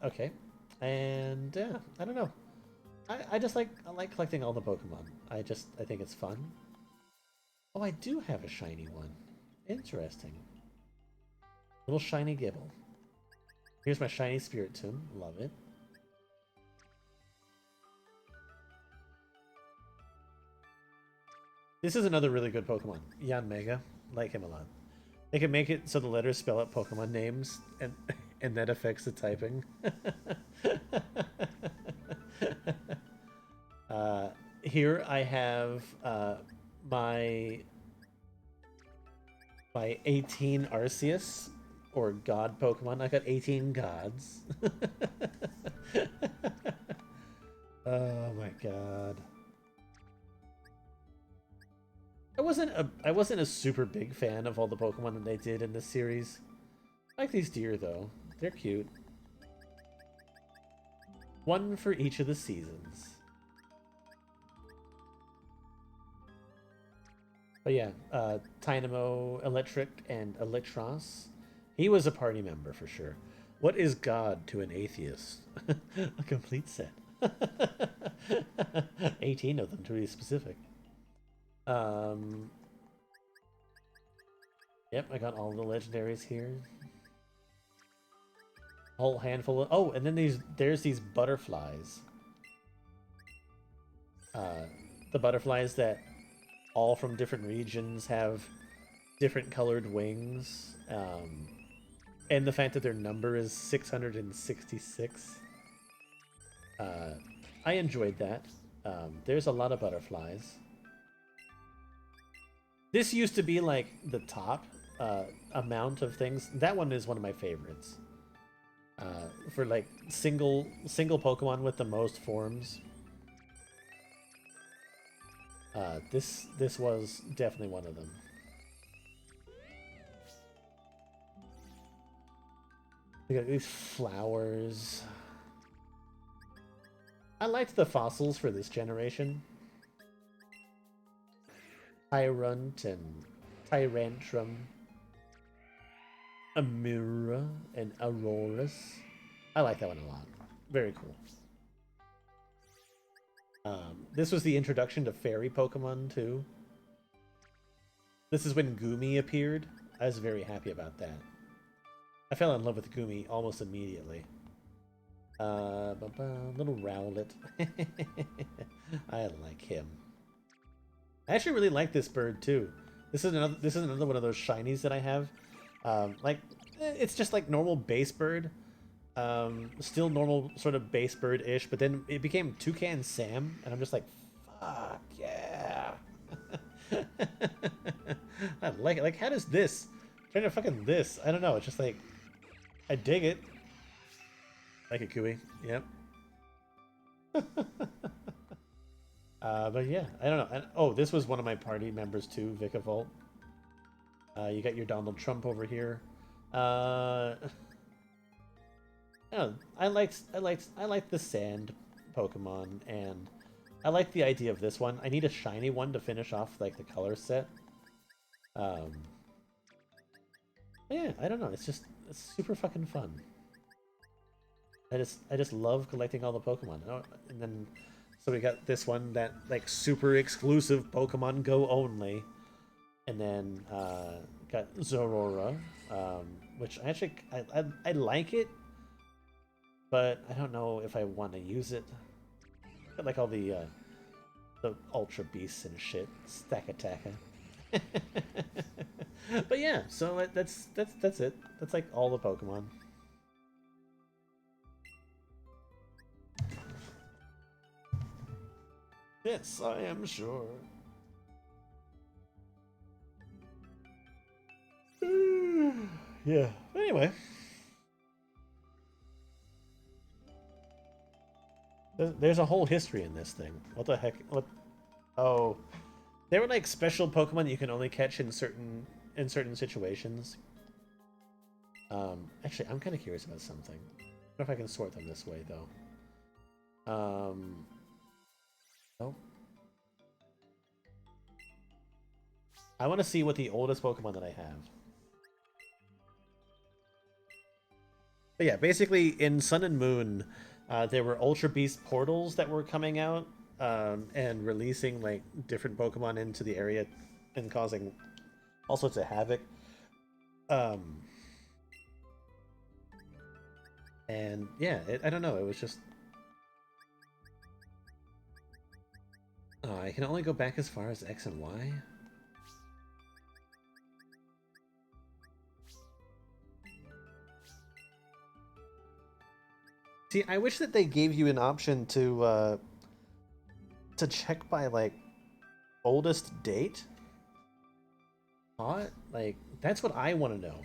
[SPEAKER 1] Okay. And yeah, I don't know. I like collecting all the Pokemon. I think it's fun. Oh, I do have a shiny one. Interesting. Little shiny Gibble. Here's my shiny Spiritomb. Love it. This is another really good Pokemon. Yanmega. Like him a lot. They can make it so the letters spell out Pokemon names, and that affects the typing. Here I have my 18 Arceus, or God Pokemon. I got 18 gods. Oh my god. I wasn't a super big fan of all the Pokemon that they did in this series. I like these deer though. They're cute. One for each of the seasons. But yeah, Tynamo, Electric, and Electros. He was a party member for sure. What is God to an atheist? A complete set. 18 of them to be specific. Yep, I got all the legendaries here. Whole handful of... Oh, and then there's these butterflies. The butterflies that all from different regions have different colored wings. And the fact that their number is 666. I enjoyed that. There's a lot of butterflies. This used to be like the top amount of things. That one is one of my favorites. For like single Pokemon with the most forms. This was definitely one of them. We got these flowers. I liked the fossils for this generation. Tyrunt and Tyrantrum. Amira and Aurorus. I like that one a lot. Very cool. This was the introduction to fairy Pokemon too. This is when Gumi appeared. I was very happy about that. I fell in love with Gumi almost immediately. Little Rowlet. I like him. I actually really like this bird too. This is another one of those shinies that I have. It's just like normal base bird. Still normal sort of base bird-ish, but then it became Toucan Sam, and I'm just like, fuck yeah. I like it. Like, how does this turn to fucking this? I don't know. It's just like, I dig it. Like a Kui. Yep. But yeah, I don't know. Oh, this was one of my party members too, Vikavolt. You got your Donald Trump over here. I liked the sand Pokemon, and I like the idea of this one. I need a shiny one to finish off like the color set. Yeah, I don't know. It's super fucking fun. I just love collecting all the Pokemon. And then so we got this one that like super exclusive Pokemon Go only, and then got Zorora, which I like it. But I don't know if I want to use it. Got like all the Ultra Beasts and shit. Stack-a-tacka. But yeah, so that's it. That's like all the Pokemon. Yes, I am sure. Yeah. Anyway. There's a whole history in this thing. What the heck? What? Oh, they were like special Pokemon you can only catch in certain situations. Actually, I'm kind of curious about something. I don't know if I can sort them this way though. Oh. I want to see what the oldest Pokemon that I have. But yeah, basically in Sun and Moon, there were Ultra Beast portals that were coming out and releasing like different Pokemon into the area and causing all sorts of havoc. And yeah, I don't know. It was just I can only go back as far as X and Y. See, I wish that they gave you an option to check by like oldest date. Caught? Like that's what I want to know.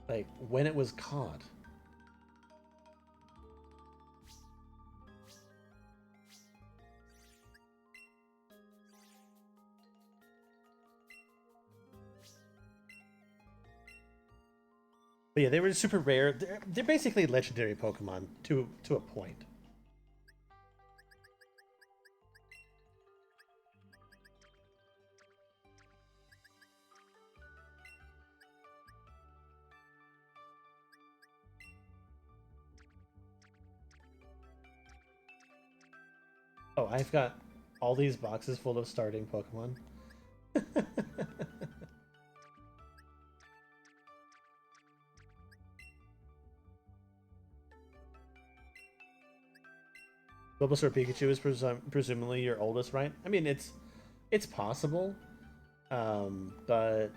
[SPEAKER 1] Like when it was caught. But yeah, they were super rare. They're basically legendary Pokemon to a point. Oh, I've got all these boxes full of starting Pokemon. Bulbasaur Pikachu is presumably your oldest, right? I mean, it's possible, but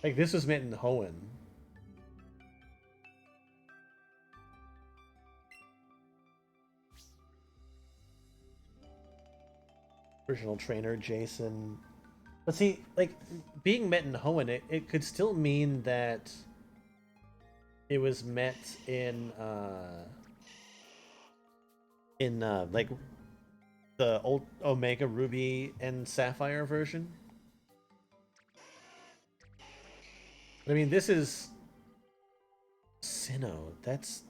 [SPEAKER 1] like this was meant in Hoenn. Original trainer Jason. But see, like being met in Hoenn, it could still mean that it was met in like the old Omega Ruby and Sapphire version. But I mean, this is Sinnoh. That's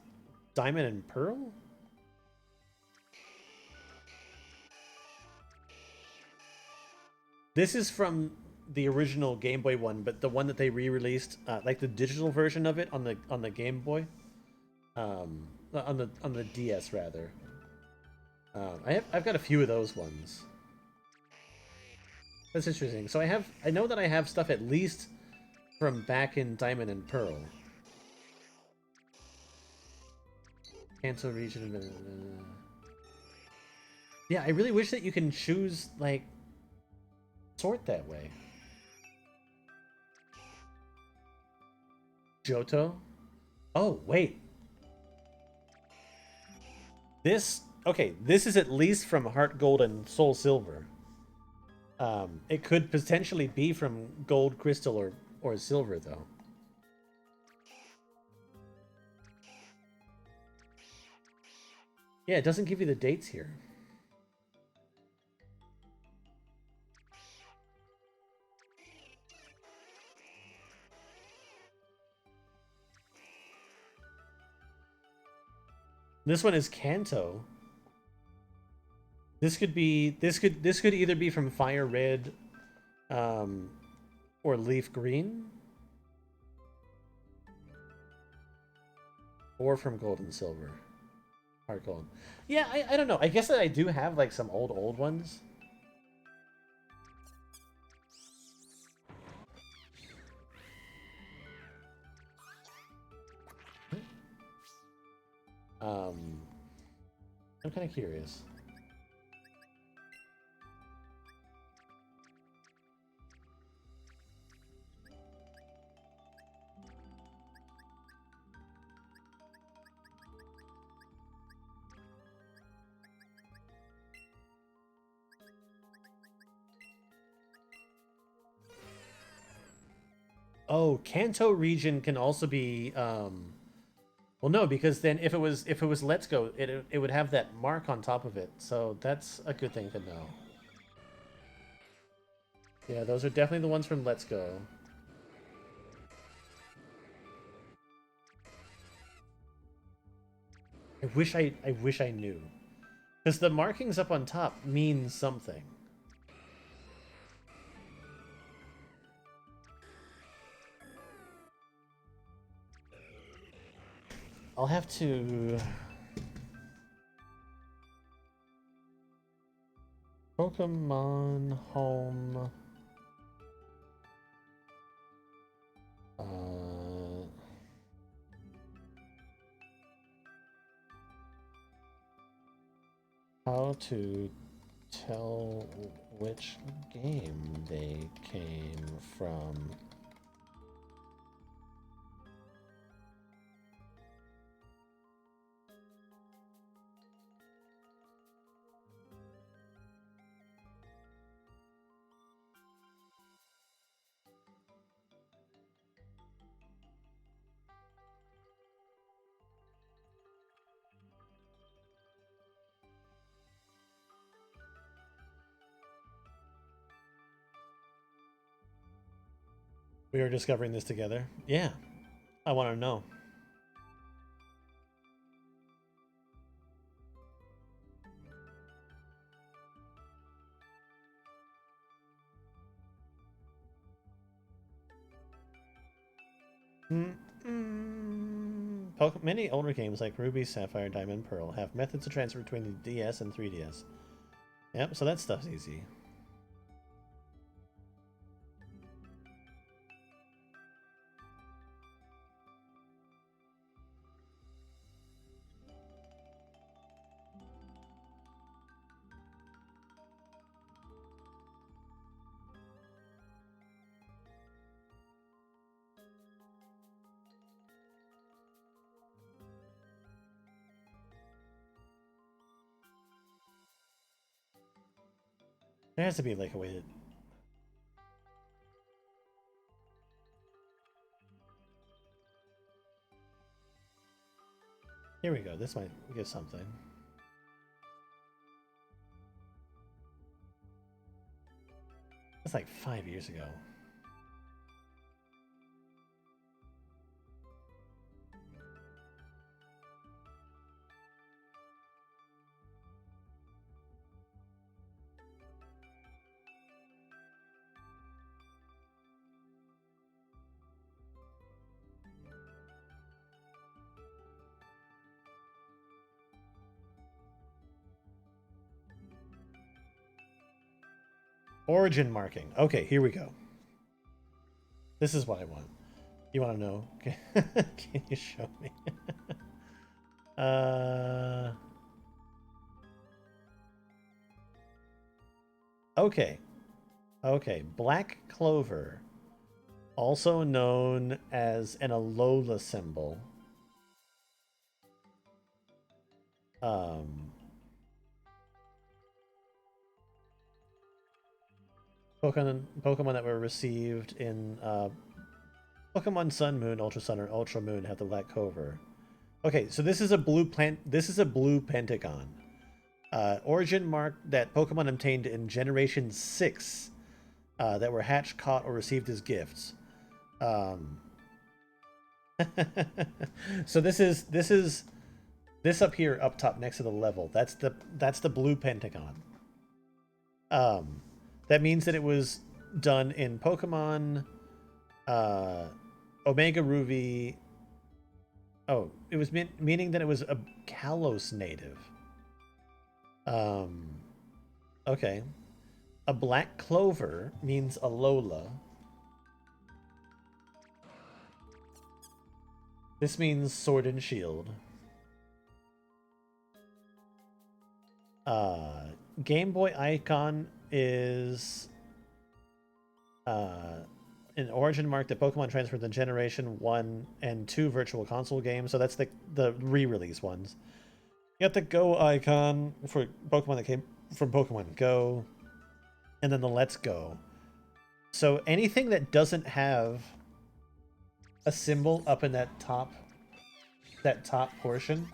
[SPEAKER 1] Diamond and Pearl? This is from the original Game Boy one, but the one that they re-released, like the digital version of it on the Game Boy, on the DS rather. I've got a few of those ones. That's interesting. So I know that I have stuff at least from back in Diamond and Pearl. Kanto region. Yeah, I really wish that you can choose like sort that way. Johto? Oh, wait. This is at least from Heart Gold and Soul Silver. It could potentially be from Gold, Crystal, or Silver, though. Yeah, it doesn't give you the dates here. This one is Kanto. This could either be from Fire Red, or Leaf Green, or from Gold and Silver. Heart Gold. Yeah, I don't know. I guess that I do have like some old ones. I'm kind of curious. Oh, Kanto region can also be well no, because then if it was Let's Go, it would have that mark on top of it. So that's a good thing to know. Yeah, those are definitely the ones from Let's Go. I wish I knew. Because the markings up on top mean something. I'll have to... Pokemon Home... How to tell which game they came from. We are discovering this together. Yeah, I want to know. Many older games like Ruby, Sapphire, Diamond, Pearl have methods to transfer between the DS and 3DS. Yep, so that stuff's easy. There has to be like a way to... Here we go. This might give something. That's like 5 years ago. Origin marking. Okay, here we go. This is what I want. You want to know? Can you show me? Okay. Okay. Black clover, also known as an Alola symbol. Pokemon that were received in Pokemon Sun, Moon, Ultra Sun, or Ultra Moon have the black clover. Okay, so this is a blue plant. This is a blue pentagon. Origin mark that Pokemon obtained in Generation 6 that were hatched, caught, or received as gifts. So this up here, up top next to the level. That's the blue pentagon. That means that it was done in Pokemon Omega Ruby. Oh, it was meaning that it was a Kalos native. Okay. A black clover means Alola. This means Sword and Shield. Game Boy icon is an origin mark that Pokemon transferred the Generation 1 and 2 Virtual Console games. So that's the re-release ones. You got the Go icon for Pokemon that came from Pokemon Go. And then the Let's Go. So anything that doesn't have a symbol up in that top portion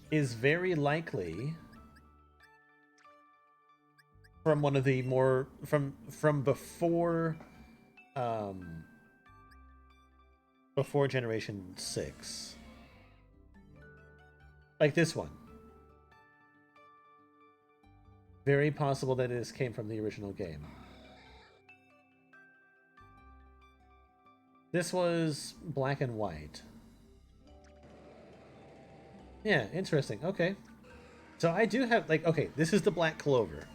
[SPEAKER 1] is very likely from one of the more from before before Generation 6. Like this one. Very possible that this came from the original game. This was black and white. Yeah, interesting. Okay. So I do have, like, okay, this is the black clover.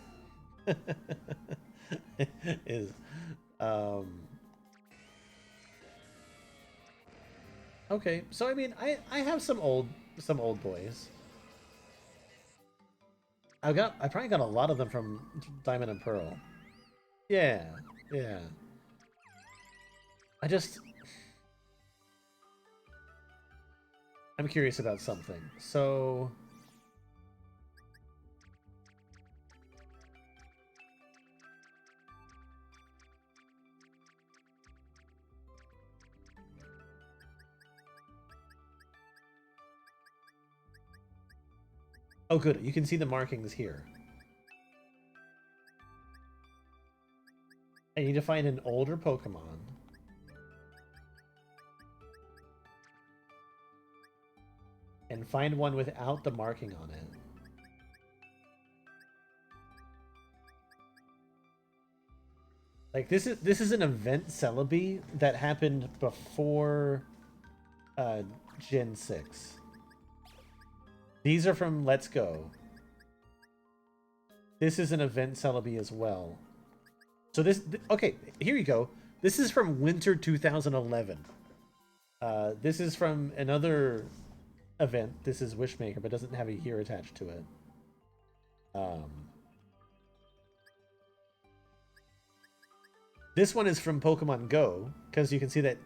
[SPEAKER 1] is, okay, so I mean, I have some old some old boys. I probably got a lot of them from Diamond and Pearl. Yeah, yeah. I'm curious about something. So oh good, you can see the markings here. I need to find an older Pokemon. And find one without the marking on it. Like this is an event Celebi that happened before Gen 6. These are from Let's Go. This is an event Celebi as well. So okay, here you go. This is from Winter 2011. This is from another event. This is Wishmaker, but doesn't have a year attached to it. This one is from Pokemon Go, because you can see that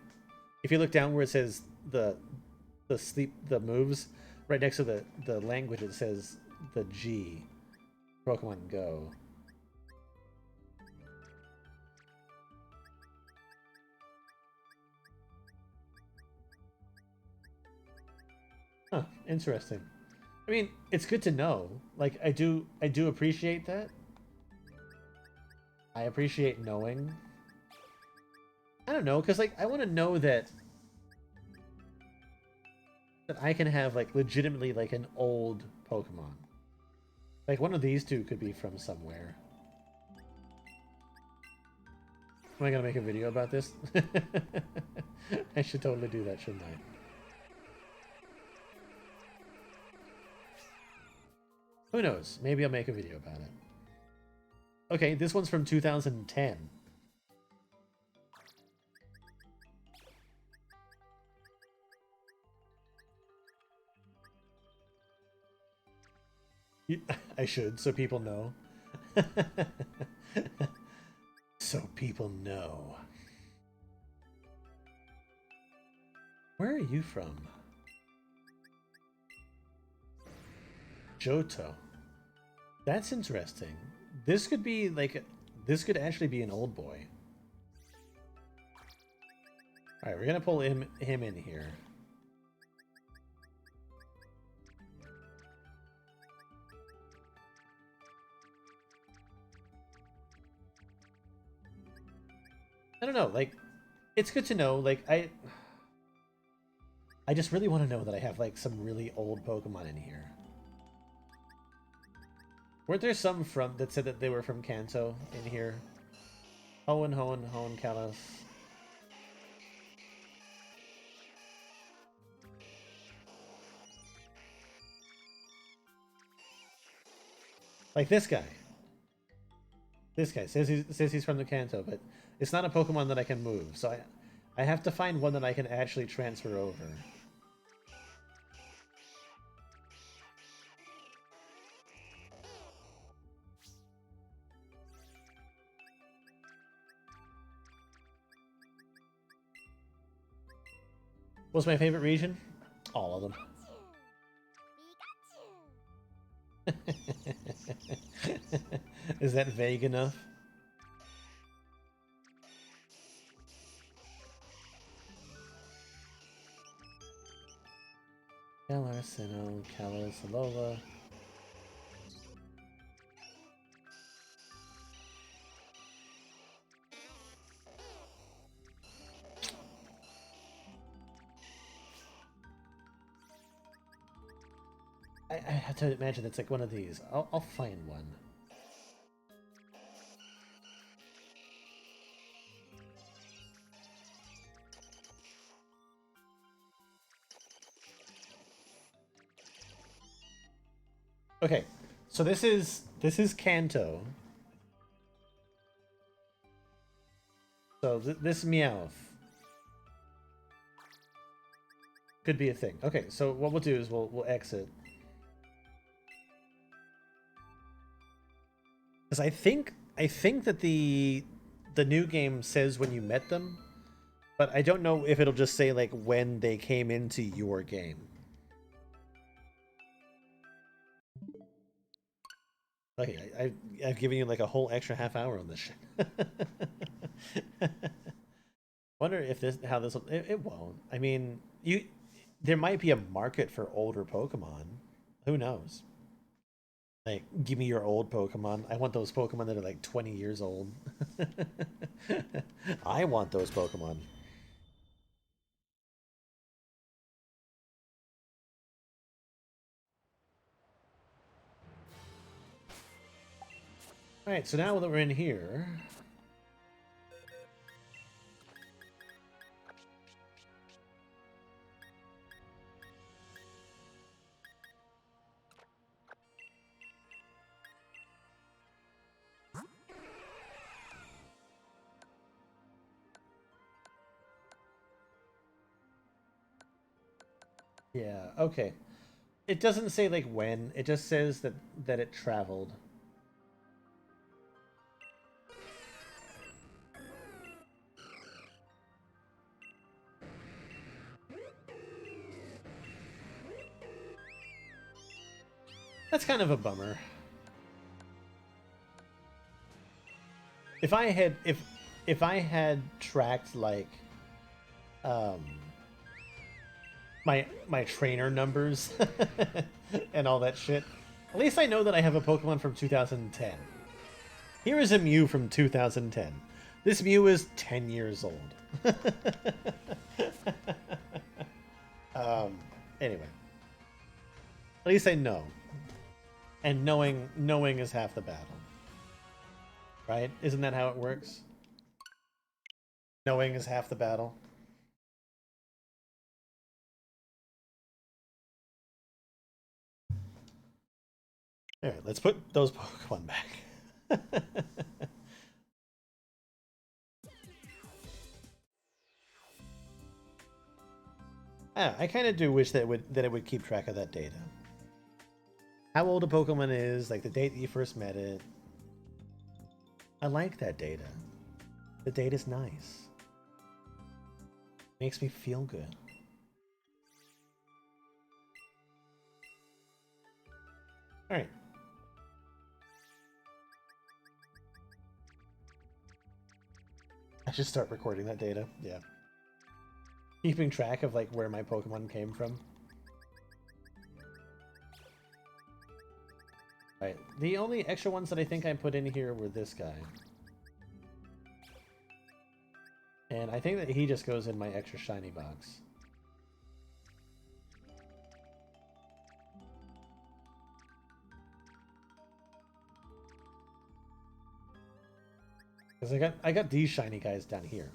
[SPEAKER 1] if you look down where it says the moves, right next to the language it says the G. Pokemon Go. Huh, interesting. I mean, it's good to know. Like I do appreciate that. I appreciate knowing. I don't know, because like I want to know that I can have like legitimately like an old Pokemon. Like one of these two could be from somewhere. Am I gonna make a video about this? I should totally do that, shouldn't I? Who knows? Maybe I'll make a video about it. Okay, this one's from 2010. I should, so people know. So people know. Where are you from? Johto. That's interesting. This could be like, this could actually be an old boy. Alright, we're gonna pull him in here. I don't know, like, it's good to know, like, I just really want to know that I have, like, some really old Pokemon in here. Weren't there some that said that they were from Kanto in here? Hoenn, Kalos. Like this guy. This guy says he's from the Kanto, but it's not a Pokemon that I can move, so I have to find one that I can actually transfer over. What's my favorite region? All of them. Is that vague enough? Galar, Sinnoh, Kalos, Alola. I have to imagine it's like one of these. I'll find one. Okay, so this is Kanto. So this Meowth. Could be a thing. Okay, so what we'll do is we'll exit. Because I think that the new game says when you met them, but I don't know if it'll just say like when they came into your game. Okay, I've given you like a whole extra half hour on this shit. Wonder if how this will, it won't. I mean, there might be a market for older Pokemon. Who knows? Like, give me your old Pokemon. I want those Pokemon that are like 20 years old. I want those Pokemon. Alright, so now that we're in here. Yeah, okay. It doesn't say like when, it just says that it traveled. That's kind of a bummer. If I had tracked like my trainer numbers and all that shit, at least I know that I have a Pokemon from 2010. Here is a Mew from 2010. This Mew is 10 years old. Anyway. At least I know. And knowing is half the battle. Right? Isn't that how it works? Knowing is half the battle. Alright, let's put those Pokemon back. I kind of do wish that it would keep track of that data. How old a Pokemon is, like the date that you first met it. I like that data. The data's nice. Makes me feel good. Alright. I should start recording that data. Yeah. Keeping track of like where my Pokemon came from. Right. The only extra ones that I think I put in here were this guy. And I think that he just goes in my extra shiny box. Because I got these shiny guys down here.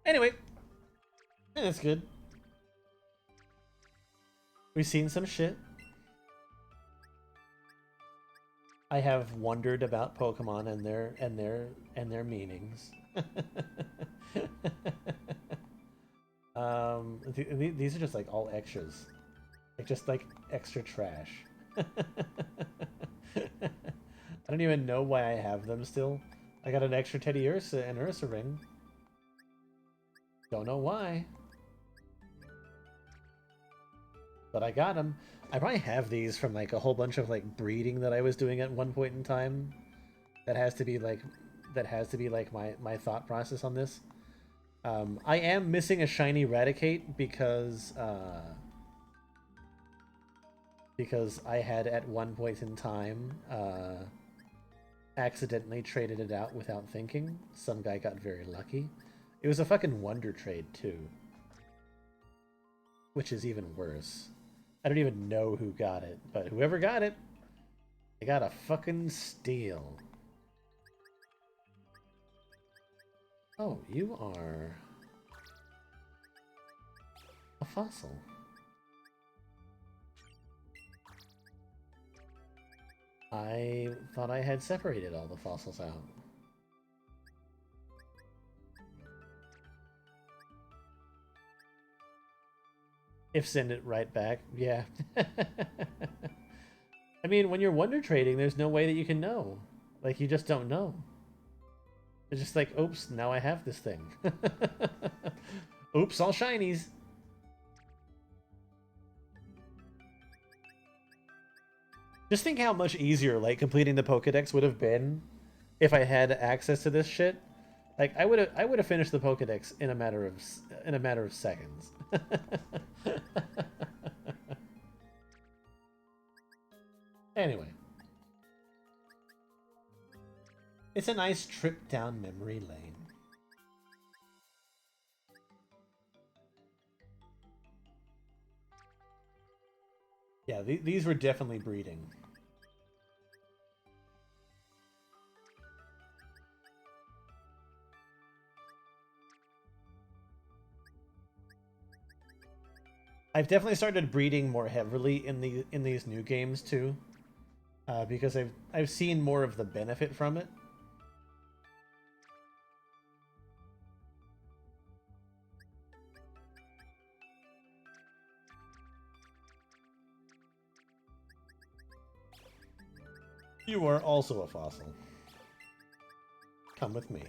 [SPEAKER 1] Anyway, yeah, that's good. We've seen some shit. I have wondered about Pokemon and their meanings. These are just like all extras, like just like extra trash. I don't even know why I have them still. I got an extra Teddy Ursa and Ursa ring. Don't know why. But I got them. I probably have these from like a whole bunch of like breeding that I was doing at one point in time. That has to be like my thought process on this. I am missing a shiny Raticate because I had at one point in time accidentally traded it out without thinking. Some guy got very lucky. It was a fucking wonder trade too, which is even worse. I don't even know who got it, but whoever got it, they got a fucking steal. Oh, you are a fossil. I thought I had separated all the fossils out. If send it right back, yeah. I mean, when you're wonder trading, there's no way that you can know. Like, you just don't know. It's just like, oops, now I have this thing. Oops, all shinies. Just think how much easier, like, completing the Pokédex would have been if I had access to this shit. Like, I would have finished the Pokédex in a matter of seconds. Anyway. It's a nice trip down memory lane. Yeah, these were definitely breeding. I've definitely started breeding more heavily in these new games too, because I've seen more of the benefit from it. You are also a fossil. Come with me.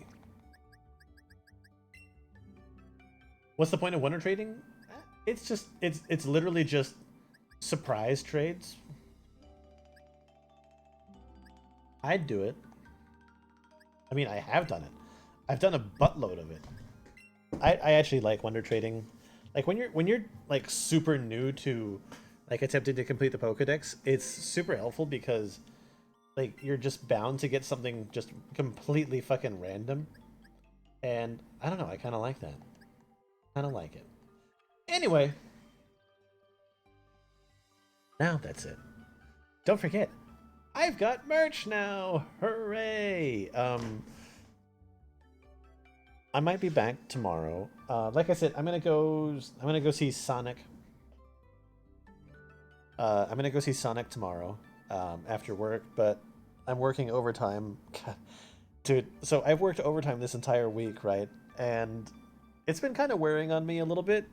[SPEAKER 1] What's the point of wonder trading? It's just it's literally just surprise trades. I'd do it. I mean, I have done it. I've done a buttload of it. I actually like wonder trading. Like when you're like super new to like attempting to complete the Pokédex, it's super helpful because like you're just bound to get something just completely fucking random. And I don't know, I kind of like that. Kind of like it. Anyway, now that's it. Don't forget, I've got merch now. Hooray! I might be back tomorrow. Like I said, I'm gonna go see Sonic. I'm gonna go see Sonic tomorrow after work, but I'm working overtime. Dude, so I've worked overtime this entire week, right? And it's been kind of wearing on me a little bit.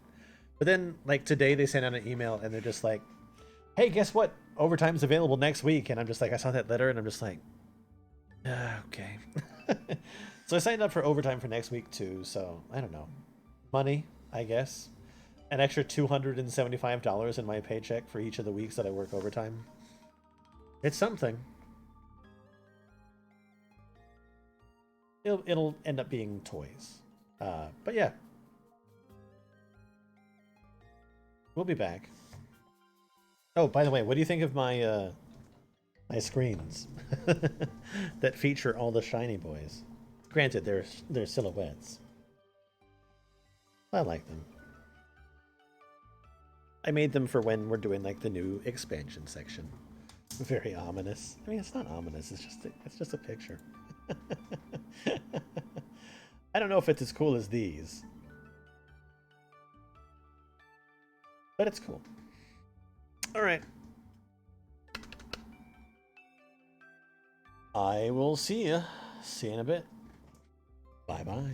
[SPEAKER 1] But then, like, today they sent out an email and they're just like, hey, guess what? Overtime's available next week. And I'm just like, I saw that letter and I'm just like, okay. So I signed up for overtime for next week too. So I don't know. Money, I guess. An extra $275 in my paycheck for each of the weeks that I work overtime. It's something. It'll end up being toys. But yeah. We'll be back. Oh, by the way, what do you think of my my screens that feature all the shiny boys? Granted, they're silhouettes. I like them. I made them for when we're doing like the new expansion section. Very ominous. I mean, it's not ominous. It's just a picture. I don't know if it's as cool as these, but it's cool. All right. I will see you. See you in a bit. Bye-bye.